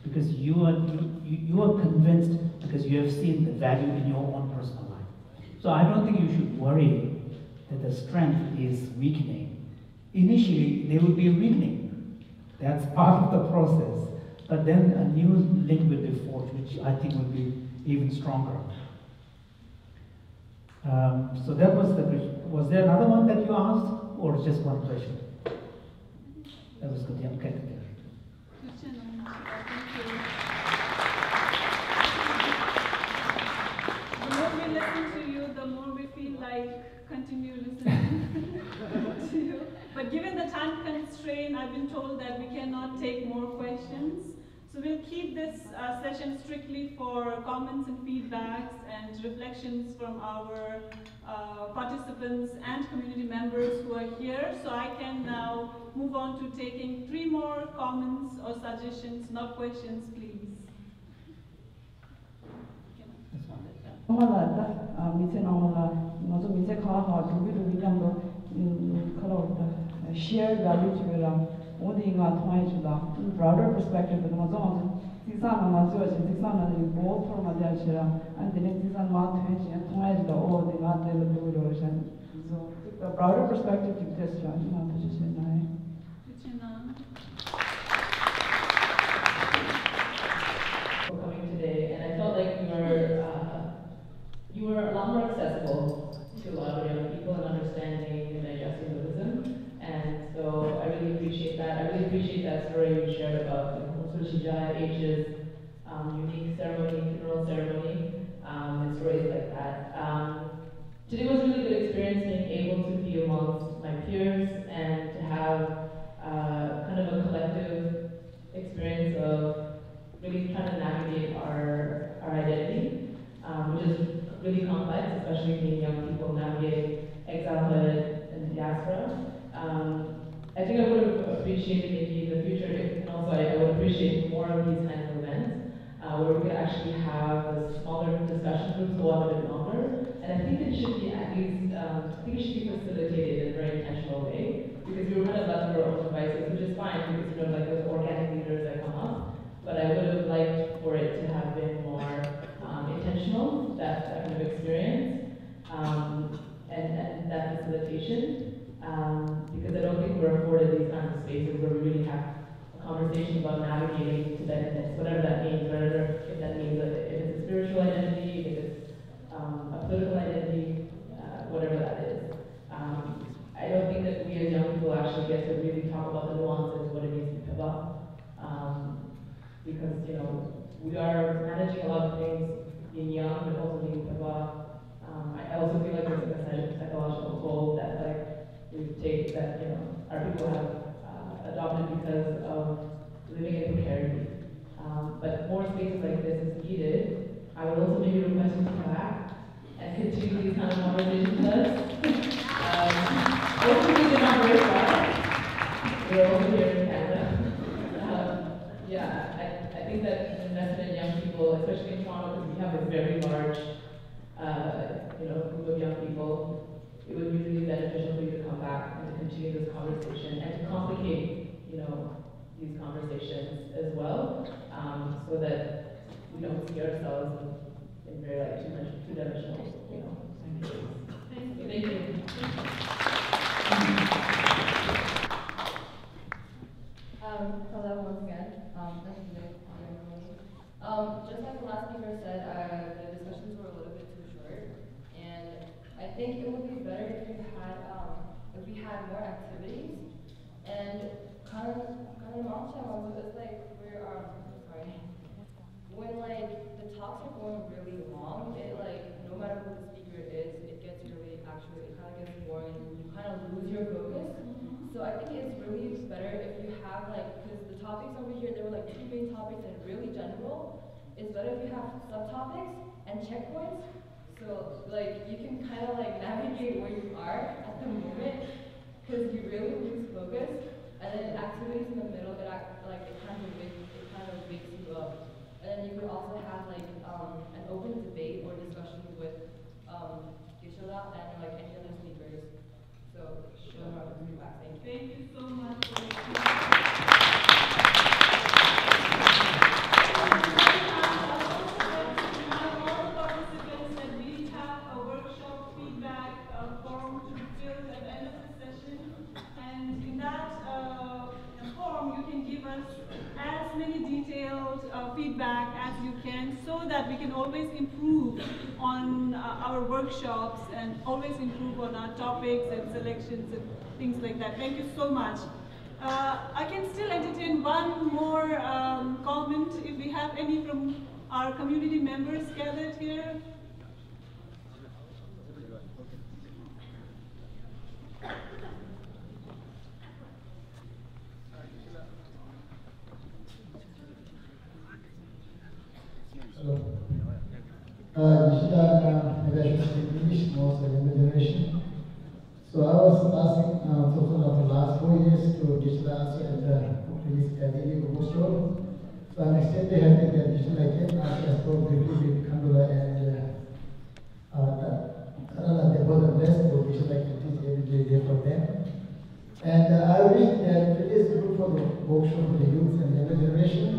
Because you are convinced because you have seen the value in your own personal life. So I don't think you should worry that the strength is weakening. Initially, there will be a weakening. That's part of the process. But then a new link will be forged, which I think will be even stronger. So that was the question. Was there another one that you asked, or just one question? That was good. Yeah, okay. The more we listen to you, the more we feel like continue listening to you. But given the time constraint, I've been told that we cannot take more questions. So we'll keep this session strictly for comments and feedbacks and reflections from our participants and community members who are here. So I can now move on to taking 3 more comments or suggestions, not questions, please. 미세 나오나 먼저 미세 가하 두비도 비담도 컬러다 share value 주라 어디가 통해 주다 broader perspective 먼저 지산은 먼저 지산은 both from 아시아 and then 지산 마트에 통해 주다 어디가 되는 부분으로선 so the broader perspective exists 나 position for coming today, and I felt like you were a lot more accessible to a lot of young people in understanding and digesting Buddhism, and so I really appreciate that. I really appreciate that story you shared about Shijaya H's unique ceremony, funeral ceremony, and stories like that. Today was a really good experience being able to be amongst my peers and to have kind of a collective experience of really trying to navigate our identity, which is really complex, especially being young people navigating exilehood and the diaspora. I think I would have appreciated maybe in the future, and also I would appreciate more of these kinds of events, where we could actually have the smaller discussion groups go on a bit longer. And I think it should be at least, I think it should be facilitated in a very intentional way, because we were kind of left to our own devices, which is fine, because like there's organic leaders that come up. But I would have liked for it to have been more intentional, that kind of experience, and that facilitation, because I don't think we're afforded these kinds of spaces where we really have a conversation about navigating Tibetanness, whatever that means, if that means if it's a spiritual identity, if it's a political identity, whatever that is. I don't think that we as young people actually get to really talk about the nuances of what it means to be Piva. Because, we are managing a lot of things being young, but also being Piva. I also feel like there's a psychological toll that we take that, our people have adopted because of living in precarity. But more spaces like this is needed. I would also maybe request you to come back and continue these kind of conversations with us. Hopefully they're not very far. We're also here in Canada. I think that investment in young people, especially in Toronto, because we have a very large, group of young people, it would be really beneficial for you to come back and to continue this conversation and to complicate, these conversations as well, so that we don't see ourselves in very two-dimensional, Thank you. Thank you. Hello once again. Just like the last speaker said, the discussions were a little bit too short, and I think it would be better if we had more activities. And kind of it's like when the talks are going really long, it no matter who the speaker is, it gets really it kind of gets boring and you kind of lose your focus. So I think it's really better if you have because the topics over here, there were two main topics and really general. It's better if you have subtopics and checkpoints. So you can kind of navigate where you are at the moment, because you really lose focus. And then activities in the middle, it kind of wakes you up. And then you could also have an open debate or discussion with Gisela and any other speakers. So I'll be back. Thank you. Thank you so much. All participants that we have a workshop feedback form to fill at the end of the session, and in that form you can give us as many detailed feedback as you can, so that we can always improve on our workshops and always improve on our topics and selections and things like that. Thank you so much. I can still entertain one more comment if we have any from our community members gathered here. Maybe I should speak English, more so younger generation. So I was asking for the last 4 years to digital answer at the release daily bookstore. So I'm extremely happy that digital I came as I spoke briefly with Kandula and And I wish that it is good for the workshop for the youth and the younger generation.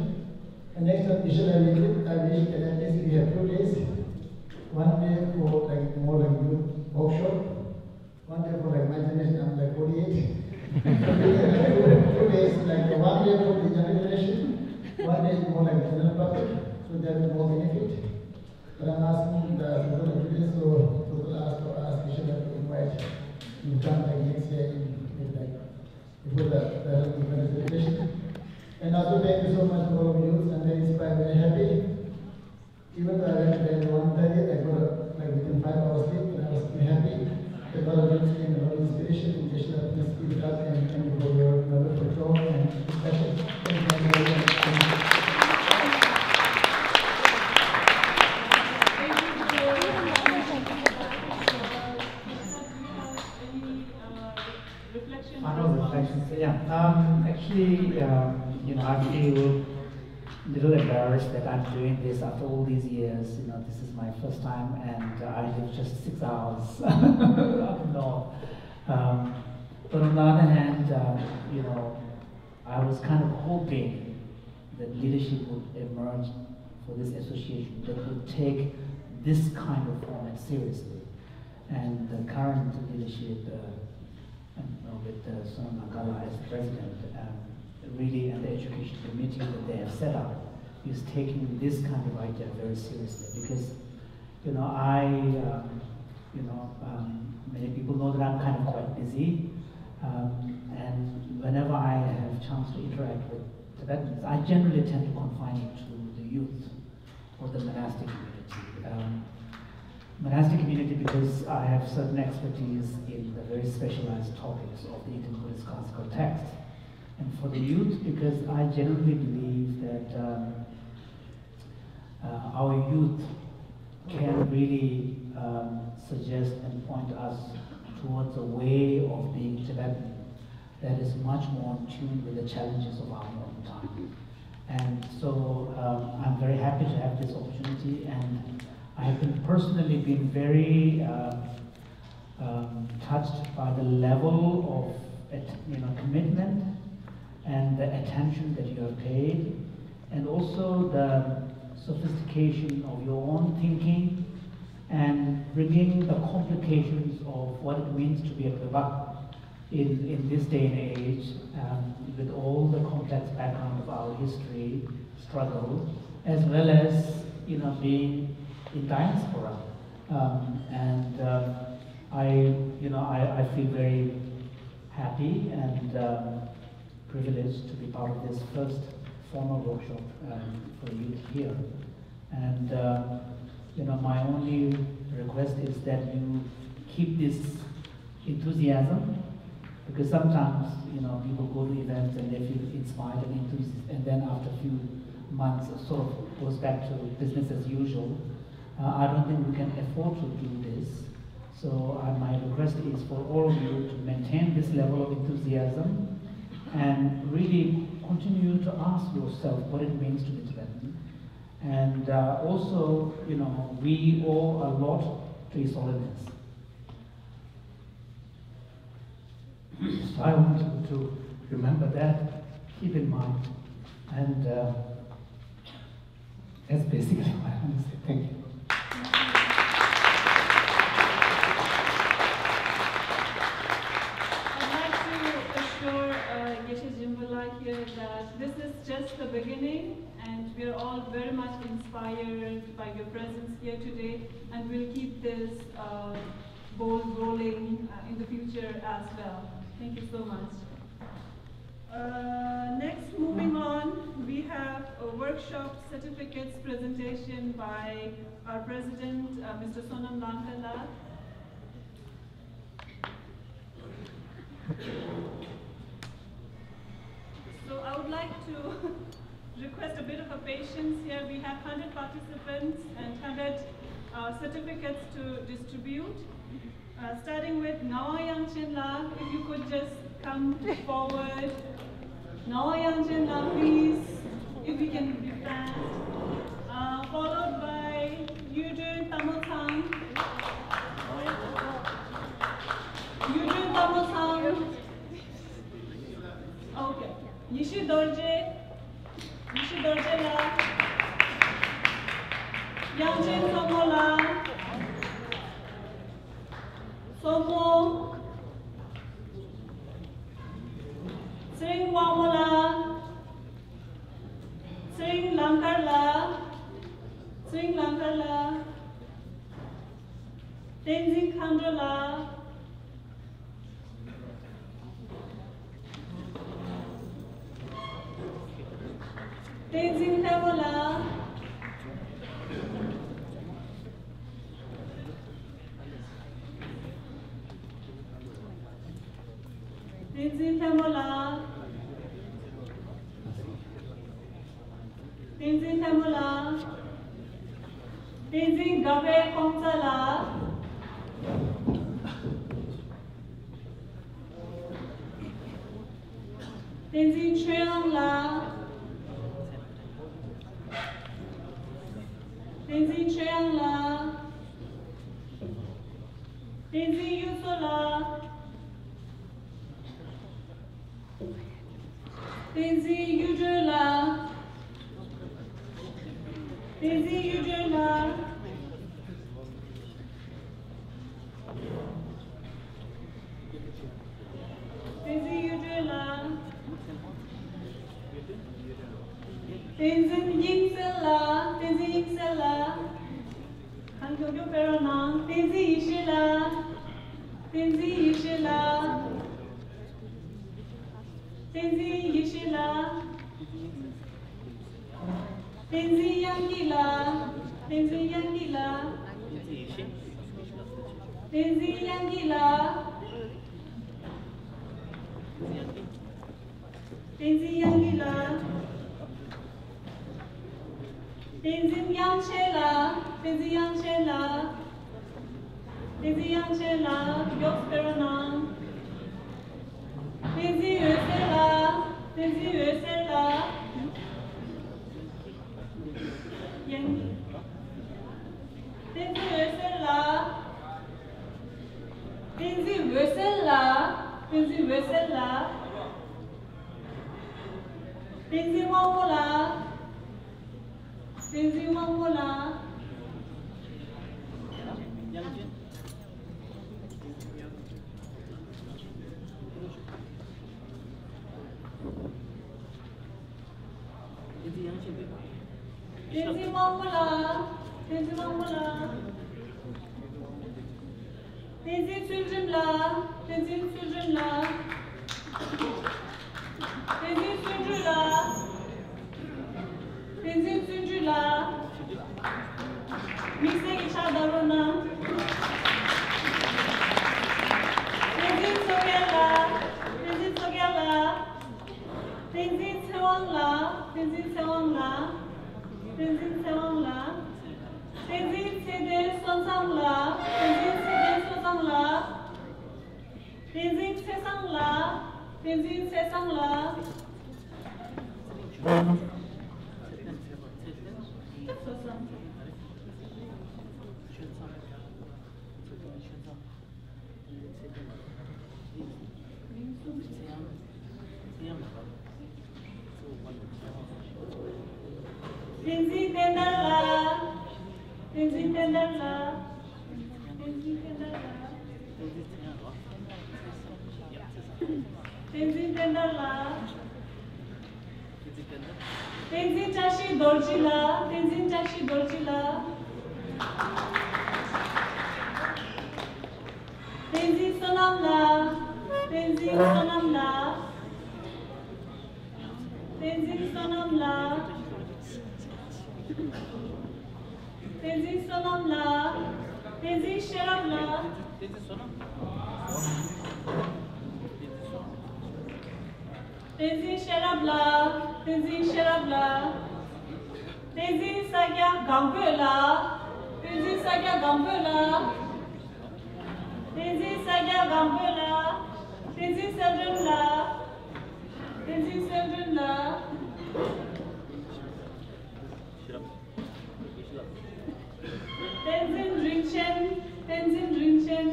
And next edition, I wish that at least we have 2 days. One day for like more like youth workshop. One day for like my generation, I'm like 48. Two days, like 1 day for the younger generation. 1 day is more like general public, so there will be more benefit. But I'm asking the people of today, so people ask for us, we should have to invite you come like next year in like before the celebration. And also thank you so much for all of you. I'm very inspired, very happy. Even though I went to bed at 1:30, I got like within 5 hours sleep, and I was very happy. A lot of you came, a lot of inspiration, and just please keep it up and thank you for your wonderful talk and discussion. Thank you very much. Final reflections. Yeah. Actually, I feel a little embarrassed that I'm doing this after all these years. This is my first time, and I live just 6 hours up north. But on the other hand, I was kind of hoping that leadership would emerge for this association that would take this kind of format seriously. And the current leadership, with Sonam Nagala as president, really, and the education committee that they have set up is taking this kind of idea very seriously. Because, many people know that I'm kind of quite busy, and whenever I have a chance to interact with Tibetans, I generally tend to confine it to the youth or the monastic community. Monastic community because I have certain expertise in the very specialized topics of the Indian Buddhist classical text. And for the youth, because I generally believe that our youth can really suggest and point us towards a way of being Tibetan that is much more in tune with the challenges of our modern time. And so I'm very happy to have this opportunity, and I have personally been very touched by the level of commitment and the attention that you have paid, and also the sophistication of your own thinking and bringing the complications of what it means to be a Tibetan in this day and age, with all the complex background of our history, struggle, as well as being in diaspora. I feel very happy and privileged to be part of this first formal workshop for youth here. And my only request is that you keep this enthusiasm, because sometimes people go to events and they feel inspired and enthusiastic, and then after a few months it sort of goes back to business as usual. I don't think we can afford to do this. So my request is for all of you to maintain this level of enthusiasm and really continue to ask yourself what it means to be Tibetan. And also, we owe a lot to His Holiness. So I want you to remember that, keep in mind, and that's basically what I want to say. Thank you. That this is just the beginning, and we are all very much inspired by your presence here today, and we'll keep this ball rolling in the future as well. Thank you so much. Next, moving on, we have a workshop certificates presentation by our president, Mr. Sonam Nagala. So I would like to request a bit of a patience here. We have 100 participants and 100 certificates to distribute. Starting with Nawayang Chinla, if you could just come forward. Nawayang Chinla, please, if we can be fast. Followed by Yudun Tamotang. Yudun Tamotang. Yishi Dorje La, Yangchen Somo La, Somo, Sring Wamo La, Sring Lankar La, Tenzin Khandra La, Tenzin Tabo La, Tenzin Tabo La, Tenzin Tabo La, Tenzin Gabe Kongsa La, Tenzin Chuyang La, Tenzin Chuyang La, Tenzin Yuso La, Tenzin Yuzhe La, Tenzin Yuzhe La, Tenzin Yuzhe La, Tenzin Yingsel La, Tenzin Yingsel La, Hankyo Peronang, Tenzin Yishi La, Tenzin Yishi La, Tenzin Yishi La, Tenzin Yangi La, Tenzin Yangi La, Tenzin Yangi La, Tenzin Yangi La, Tenzin Yangche La, Tenzin Yangche La, Tenzin Yangche La, Yok Peronang, Tenzin Yöse La, Tenzin Yöse La, Yangi, Tenzin Yöse La, Tenzin Yöse La, Tenzin Yöse La, Tenzin Wangmo La, Tenzin Wangmo La, Tenzin Wangmo La, Tenzin Wangmo La, Tenzin Tsulrim La, Tenzin Tsulrim La, Tenzin Tsulrim La, Tenzin Tsulrim La, Mise Isha Darona, Tenzin Sogel La, Tenzin Sogel La, Tenzin Sewang La, Tenzin Sewang La, Tenzin Sewang La, Tenzin Sede Sonsang La, Tenzin Sede Sonsang La, Tenzin Sesang La, Tenzin Sesang La, Tenzin Tendar La, Tenzin Tendar La, Tenzin Tendar La, Tenzin Tendar La, Tenzin Chashi Dorji La, Tenzin Chashi Dorji La, Tenzin Sonam La, Tenzin Sonam La, Tenzin Sonam La, Tenzin Sonam La, Tenzin Sherab La, Tenzin Sherab La, Tenzin Sherab La, Tenzin Sagya Gambe La, Tenzin Sagya Gambe La, Tenzin Sagya Gambe La, Tenzin Seldren La, Tenzin Seldren La, Tenzin Rinchen, Tenzin Rinchen,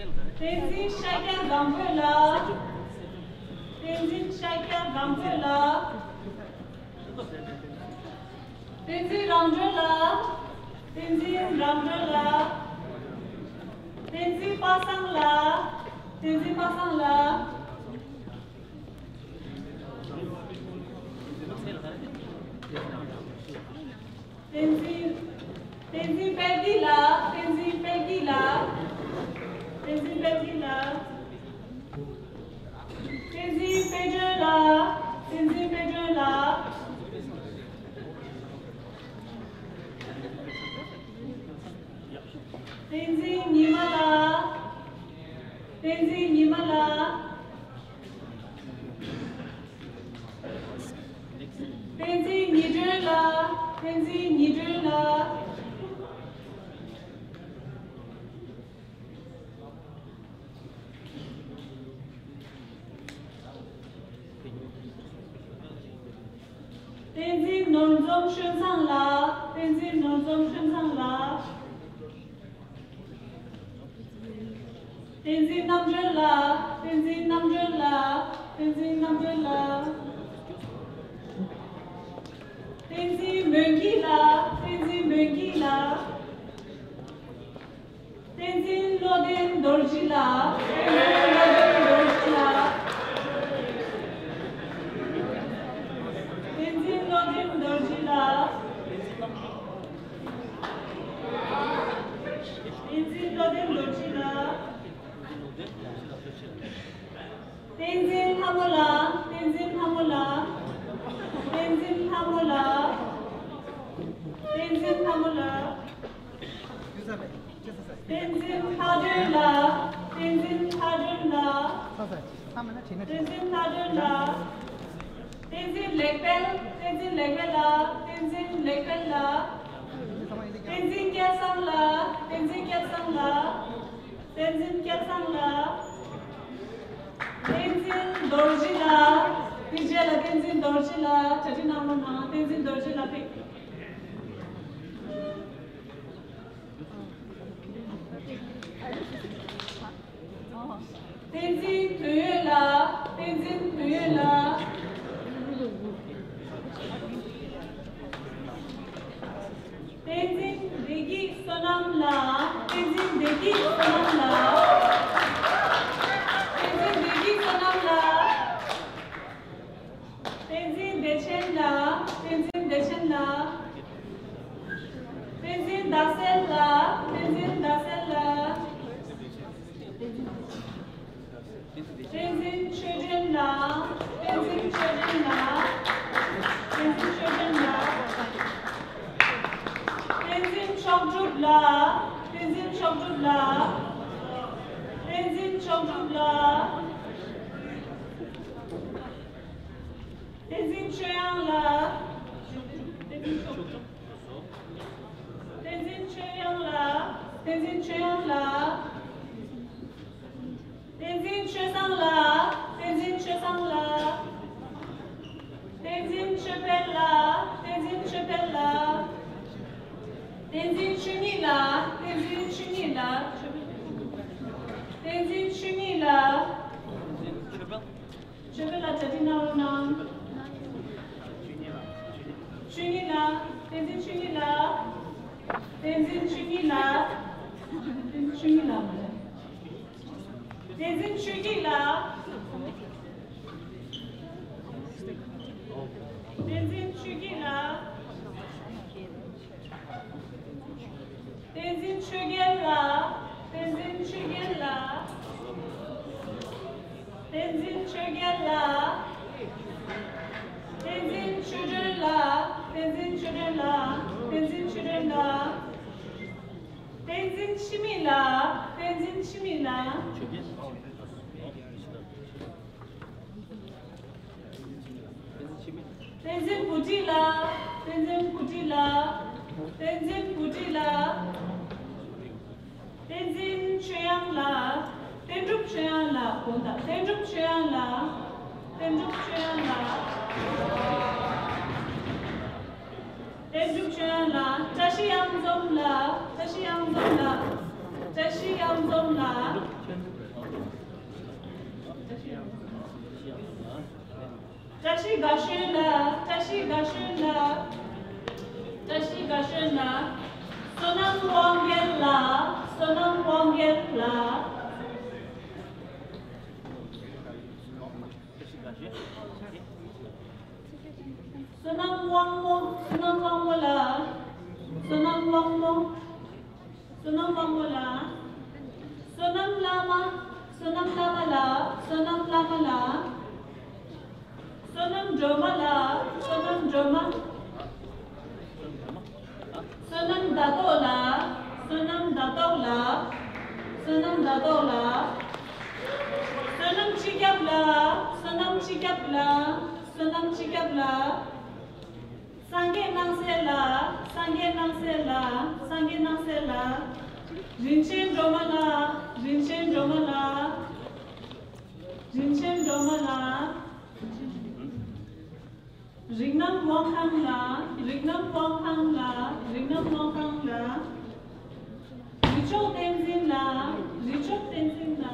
Tenzin Shaker Gambola. Tenzin Shaker Gambola. Tenzin Ramjola. Tenzin Ramjola. Tenzin Pasangla. Tenzin Pasangla. Tenzin Pegila. Tenzin Pegila. Tenzin Pegila. Tenzin Pedrola. Tenzin Pedrola. Tenzin Nimala. Tenzin Nimala. Tenzin Nidrila. Tenzin Nidrila. Tenzin Nonzom Shensangla. Tenzin Nonzom Shensangla. Tenzin Namjola. Tenzin Namjola. Tenzin Namjola. Tenzin Mengila. Tenzin Mengila. Tenzin Lodin Dorjila. Tenzin Lodin Dorjila. Tenzin Lodin Dorjila. Tenzin Lodin Dorjila. Tenzin Hamola. Tenzin Hamola. Tenzin Hamola. Tenzin Hamola. Tenzin Hadrilla. Tenzin Hadrilla. Tenzin Hadrilla. Tenzin Lekpel. Tenzin Lekpela. Tenzin Lekpela. Tenzin Kyasangla. Tenzin Kyasangla. Tenzin Kyasangla. Tenzin Dorjila. Vijayala Tenzin Dorjila. Chatinamana. Tenzin Dorjila. Tenzin Tuyula. Tenzin Tuyula. Tenzin Degi Sonamla. Tenzin Degi Sonamla. Tenzin Degi Sonamla. Tenzin Dechenla. Tenzin Dechenla. Tenzin Dasella. Tenzin Dasella. Tenzin Chöjenla. Tenzin Chöjenla. Tenzin Chöjenla. Tenzin Chokjubla. Tenzin Chokjubla. Tenzin Chokjubla. Tenzin Choyangla. Tenzin Choyangla. Tenzin Choyangla. Tenzin Chosangla. Tenzin Chosangla. Tenzin Chopella. Tenzin Chopella. Tenzin Chunila. Tenzin Chunila. Tenzin Chunila. Chopella Tatinaruna. Chunila. Tenzin Chunila. Tenzin Chunila. Tenzin Chunila. Tenzin Chugila. Tenzin Chugila. Tenzin Chugela. Tenzin Chugela. Tenzin Chugela. Tenzin Chudela. Tenzin Chudela. Tenzin Chudela. Tenzin Shimila. Tenzin Shimila. Tenzin Putila. Tenzin Putila. Tenzin Putila. Tenzin Choyangla. Tenzin Choyangla. Tenzin Choyangla. Tenzin Choyangla. Tenzin Choyangla. Tashiyam Zomla. Tashiyam Zomla. Tashiyam Zomla. Tashi Gashula, Tashi Gashula, Tashi Gashula, Sonam Wongela, Sonam Wongela. Sonam Wongmo, Sonam Wongmola, Sonam Wongmo, Sonam Wongmola, Sonam Lama, Sonam Lamala, Sonam Lamala, Sonam Jomala, Sonam Joma, Sonam Datola, Sonam Datola, Sonam Datola, Sonam Chikapla, Sonam Chikapla, Sonam Chikapla, Sange Nansela, Sange Nansela, Sange Nansela, Rinchen Jomala, Rinchen Jomala, Rinchen Jomala, Rignam Wonghangla, Rignam Wonghangla, Rignam Wonghangla, Richo Tenzin-la, Richo Tenzin-la,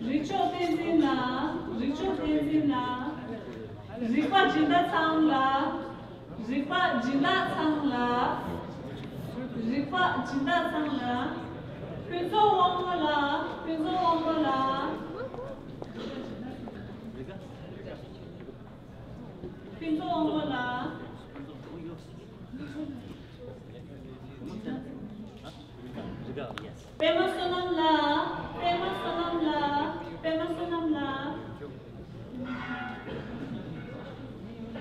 Richo Tenzin-la, Richo Tenzin-la, Ripa Jinda Tsangla, Ripa Jinda Tsangla, Ripa Jinda Tsangla, Pinzo Wongmola, Pinzo Wongmola, Pinzo Wongmola, Pema Sonamla, Pema Sonamla, Pema Sonamla,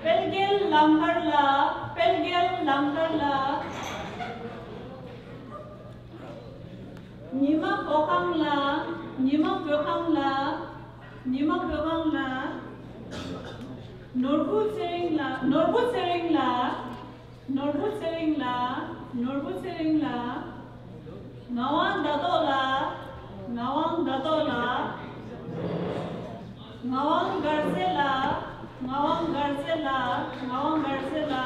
Pelgel Lamharla, Pelgel Lamharla, Nima Pokangla, Nima Pokangla, Nima Pokangla, Norbu Seringla, Norbu Seringla, Norbu Seringla, Norbu Seringla, Nawang Datola, Nawang Datola, Nawang Garcela, Nawang Garcela, Nawang Garcela,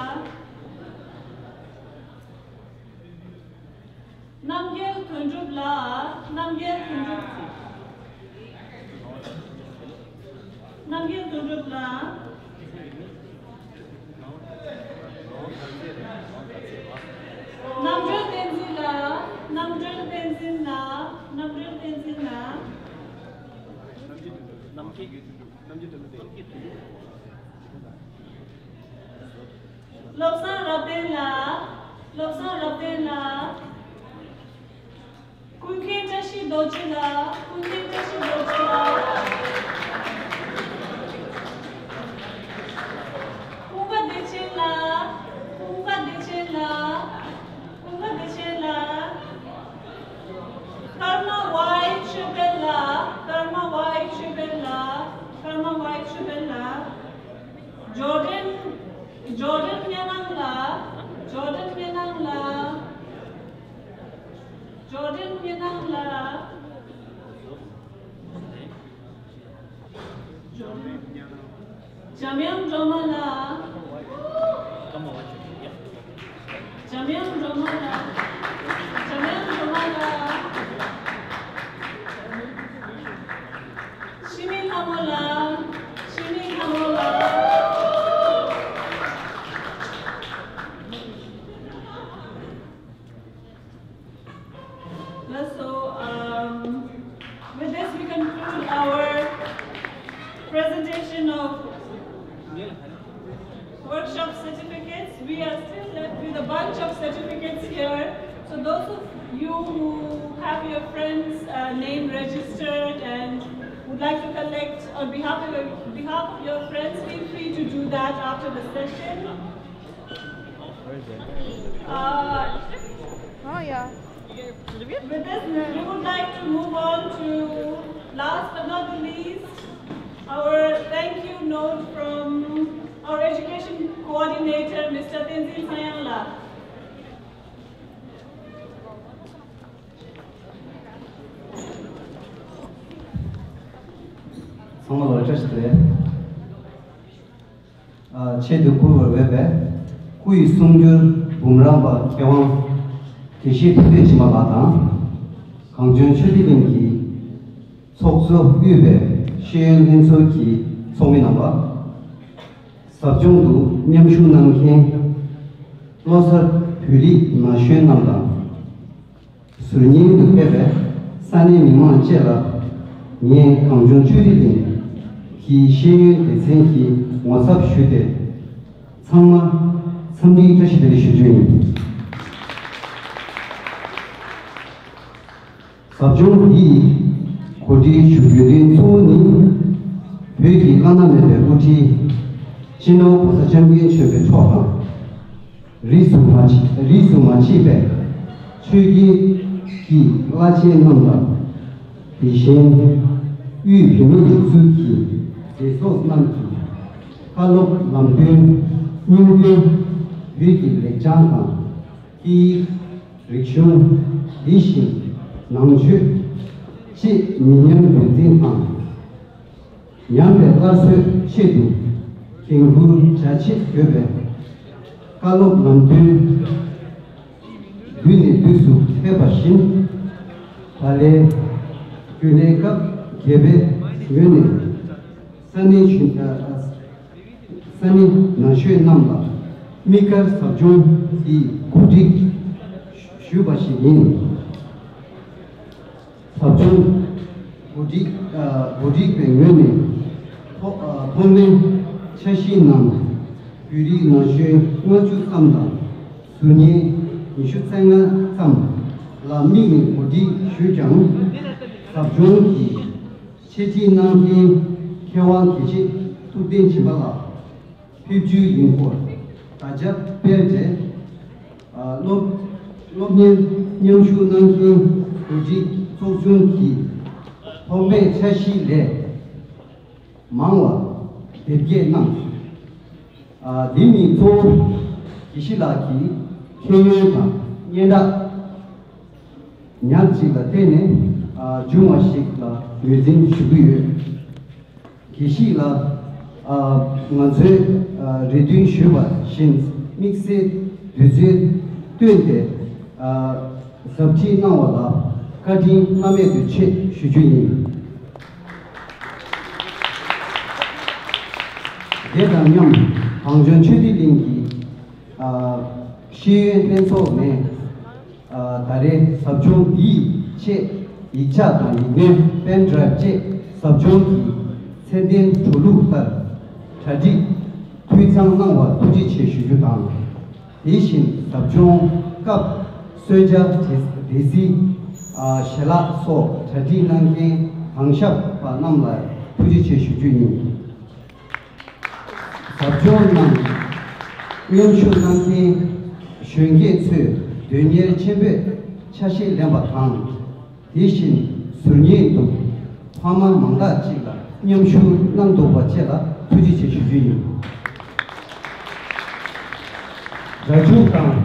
Namgel Kunjubla, Namgel Kunjubla, Namgel Kunjubla, Namjul Tenzila, Namjul Tenzila, Namjul Tenzila, Lobsan Rabdela, Lobsan Rabdela, Kunke Tashi Dojila, Kunke Tashi Dojila, Kunga Dechela, Kunga Dechela, Kunga Dechela, Karma White Shubella, Karma White Shubella, Karma White Shubella, Jordan Yanangla, Jordan Yanangla, Jordan Yanangla, Jamyam Jomala, Jamyam Jomala, Jamyam Jomala, Shimi Hamola, Shimi Hamola. So, with this we conclude our presentation of workshop certificates. We are still left with a bunch of certificates here. So those of you who have your friends' name registered and would like to collect on behalf of your friends, feel free to do that after the session. With this, we would like to move on to, last but not the least, our thank you note from our education coordinator, Mr. Tenzin Sayangla. 성을 어쩌시더래? 제도 구글 웹에 구이 숨줄 부므랑바 개왕 대시 부대지마 마당 강준 출리ben기 속수 위배 시행 연속기 소민나와 sabjungdu nyamshu namkhen losar pyuli mashuen namda surni dukebe sani mimang chela nye kangjung churi din ki sheyun desen ki wasap shude tsangma samdi tashidari shujuni sabjung di kodi shugyudin tsuni pyuki lanamebe uti Chino Kusachambi Shube Choha Risu Machi Be Chugi Ki Lachi Nanda Dishin Yu Pimi Suki Desos Namki Kalop Lampun Nyungin Viki Lekchanga Ki Rikshun Dishin Nangchu Chi Minyan Benzin Ang Yambe Lasu Chidu Kenguru Chachi Göbe Kalop Nandu Güne Düsu Hebashin Hale Güne Kap Gebe Güne Sani Nashue Namba Mikar Sabjun Ki Kudik Shubashi Yin Sabjun Kudik Güne Pomen Chashi Nam, Yuri Nashe, Nachu Samda, Sunye, Nishu Sanga Sam, La Ming Odi Shujang, Sabjung Ki, Cheti Namki, Kewan Kichi, Tudin Chibala, Piju Yinko, Tajab Perde, Lobnyen Nyamshu Namki, Odi Sojung Ki, Home Chashi Le, Mangwa, Vietnam. Dimi to Kishilaki, Kenyota, Yenda Nyanchika Tene, Jumashikla, Yuzin Shubu, Kishila, Manze, Redun Shuba, Shins, Mixed, Duzit, Twente, Sabti Nawala, Kadi Name Che, Shujuni. Yedam Yam, Hangjun Chudi Linki, Shi Renso Me, Tare Sabjung Di Che, Icha Tani, Pen Drive Che, Sabjung Ki, Sendin Chulu Tar, Chaji, Tuizang Nangwa, Tuji Che Shujutang, Ishin, Sabjung Kap, Soja Desi, Shela So, Chaji Nanki, Hangshap, Namla, Tuji Che Shujuni. Sabjong Nang, Yamshu Nangki, Shunge Tsu, Dunyer Chebe, Chashi Lemba Tang, Dishin, Sunye Du, Hama Mangda Chiga, Yamshu Nangdo Bachela, Tuji Chishujuni. Raju Tang,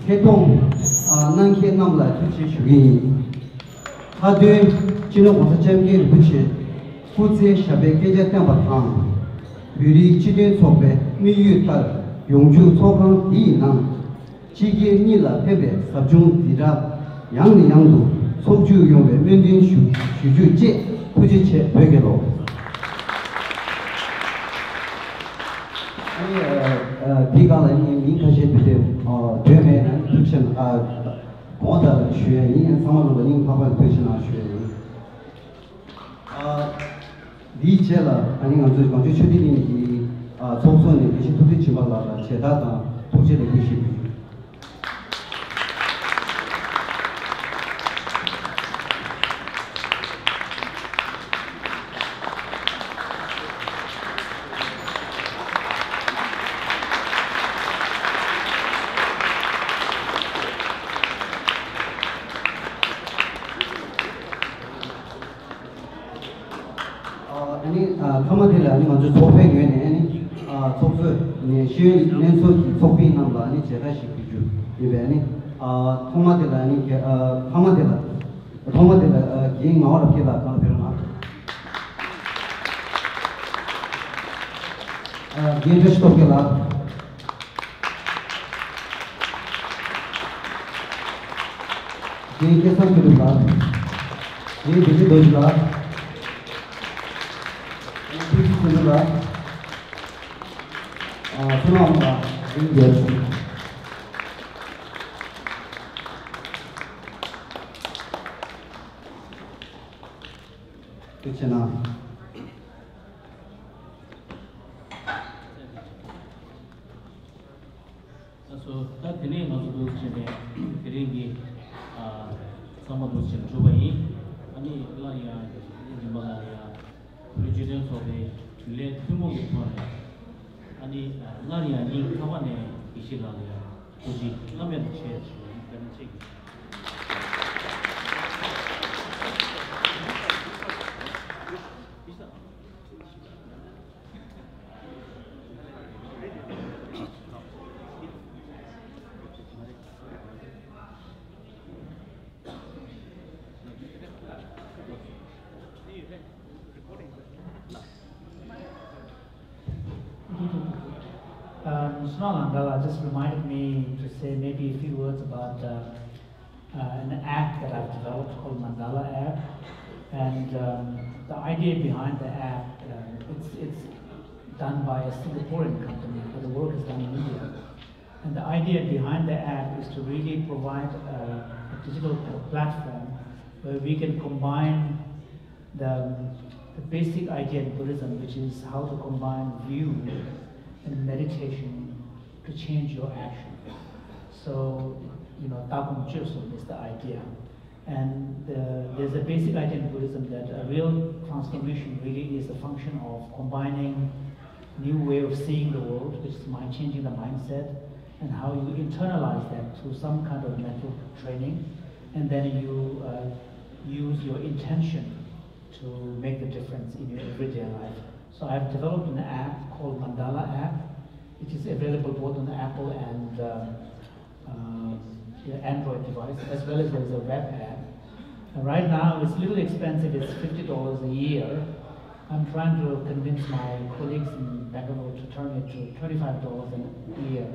Ketong, Nangke Namla, Tuji Shugini. Hadu, Chino Wasachamgi Ruchi, Kutse Shabe Keja Tamba Tang. Yuri Chidin Sobe, Miyu Tar, Yongju Sokang Di Nang, Chigi Nila Pebe, Sabjung Dira, Yang Yangdu, Sokju Yongbe, Mendin Shuju Je, Pujiche, Begelo. Digala Minkashi Bide, Deme, Tuchen, Moda, Shue, and some of the Ning Papa Tuchen are Shue. Dichela, I think I'm just going to shoot it in the Thompson, the Shituti Chivala, Chedata, Puja the Bishop. Kamadila, I want to talk again, any talk to she Nenso Sopi number, any Jerashi Piju, if any Tomadila, Tomadila, King out of Kila, Kalpirma. Gate Stokila. Gate San Kila, Gate Dojla. 감사합니다. 소망합니다. 인기였습니다. 그렇잖아. So that today also goes to the Kiringi some of those children. Ani Laria, Malaria, Prejudice of the Tule Timo Ani Laria, Ning Kavane, Ishilaria, Uji, Lamen Church, and Chick. Mandala just reminded me to say maybe a few words about an app that I've developed called Mandala app. And the idea behind the app, it's done by a Singaporean company, but the work is done in India. And the idea behind the app is to really provide a digital platform where we can combine the basic idea in Buddhism, which is how to combine view and meditation to change your action. So, Tabum Chusum is the idea. And there's a basic idea in Buddhism that a real transformation really is a function of combining new way of seeing the world, which is changing the mindset, and how you internalize that through some kind of mental training, and then you use your intention to make the difference in your everyday life. So I've developed an app called Mandala app, which is available both on the Apple and Android device, as well as there's a web app. And right now it's a little expensive, it's $50 a year. I'm trying to convince my colleagues in Bangalore to turn it to $25 a year,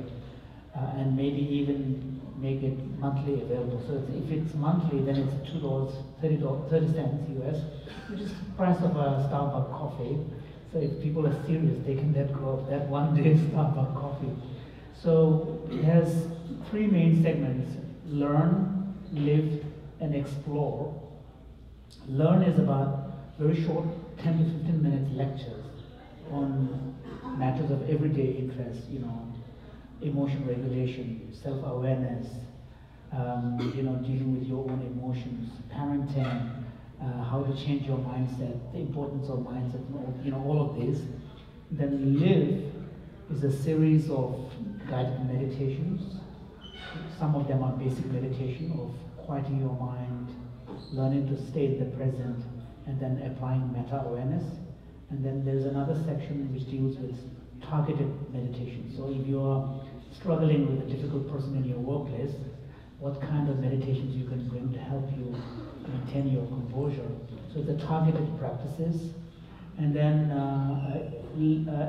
and maybe even make it monthly available. So if it's monthly, then it's $30 US, which is the price of a Starbucks coffee. So if people are serious, they can let go of that one day Starbucks coffee. So it has three main segments: learn, live, and explore. Learn is about very short 10 to 15 minutes lectures on matters of everyday interest, emotion regulation, self-awareness, dealing with your own emotions, parenting, how to change your mindset, the importance of mindset, all of this. Then live is a series of guided meditations. Some of them are basic meditation of quieting your mind, learning to stay in the present, and then applying meta-awareness. And then there's another section which deals with targeted meditation. So if you're struggling with a difficult person in your workplace, what kind of meditations you can bring to help you maintain your composure. So the targeted practices. And then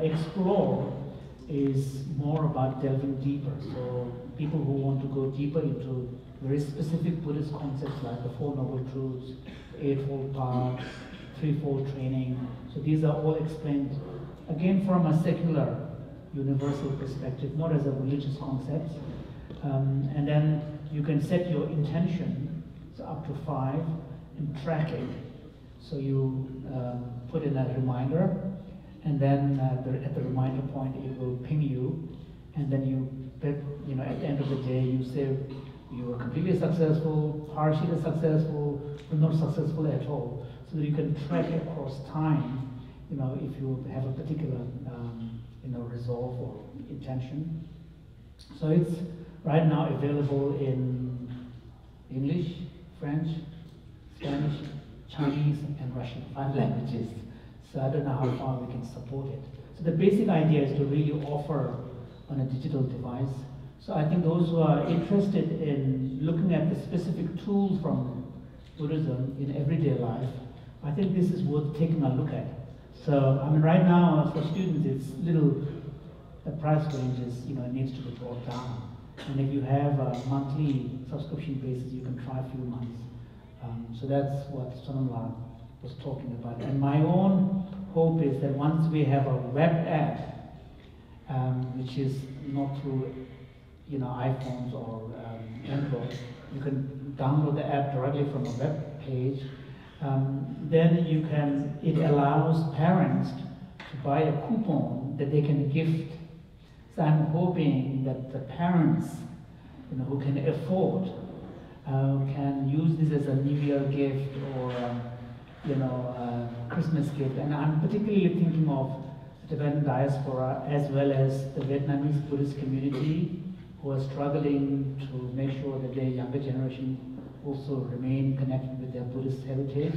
explore is more about delving deeper. So people who want to go deeper into very specific Buddhist concepts like the Four Noble Truths, Eightfold Path, Threefold Training. So these are all explained again from a secular, universal perspective, not as a religious concept. And then you can set your intention, so up to 5, and track it. So you put in a reminder, and then at the reminder point it will ping you, and then at the end of the day you say you were completely successful, partially successful, or not successful at all, so that you can track across time. If you have a particular resolve or intention. So it's right now available in English, French, Spanish, Chinese, and Russian, 5 languages. So I don't know how far we can support it. So the basic idea is to really offer on a digital device. So I think those who are interested in looking at the specific tools from Buddhism in everyday life, I think this is worth taking a look at. So right now for students, the price range is, it needs to be brought down. And if you have a monthly subscription basis, you can try a few months. So that's what Sonamla was talking about. And my own hope is that once we have a web app, which is not through iPhones or Android, you can download the app directly from a web page. Then it allows parents to buy a coupon that they can gift. So I'm hoping that the parents, who can afford, can use this as a New Year gift or Christmas gift. And I'm particularly thinking of the Tibetan diaspora as well as the Vietnamese Buddhist community who are struggling to make sure that their younger generation also remain connected with their Buddhist heritage.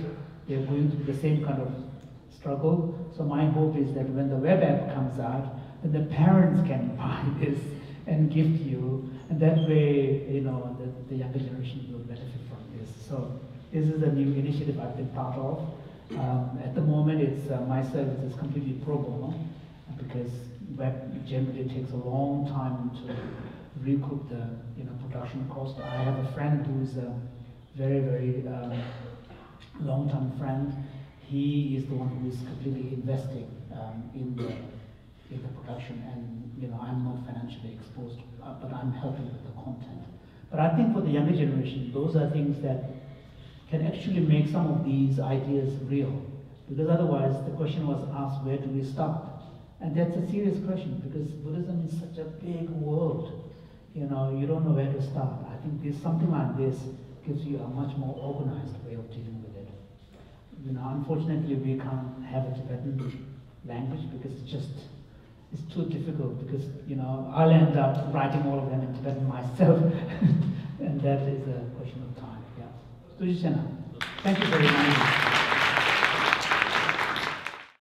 They're going through the same kind of struggle. So my hope is that when the web app comes out, then the parents can buy this and gift you, and that way, the younger generation will benefit from this. So this is a new initiative I've been part of. At the moment, it's my service is completely pro bono because web generally takes a long time to recoup the production cost. I have a friend who's a very, very long-term friend. He is the one who is completely investing in the production, and I'm not financially exposed, but I'm helping with the content. But I think for the younger generation, those are things that can actually make some of these ideas real. Because otherwise, the question was asked, where do we start? And that's a serious question because Buddhism is such a big world. You don't know where to start. I think something like this gives you a much more organized way of dealing with it. Unfortunately, we can't have a Tibetan language because it's too difficult because, I'll end up writing all of them in Tibetan myself. And that is a question of time, yeah. Thank you very much.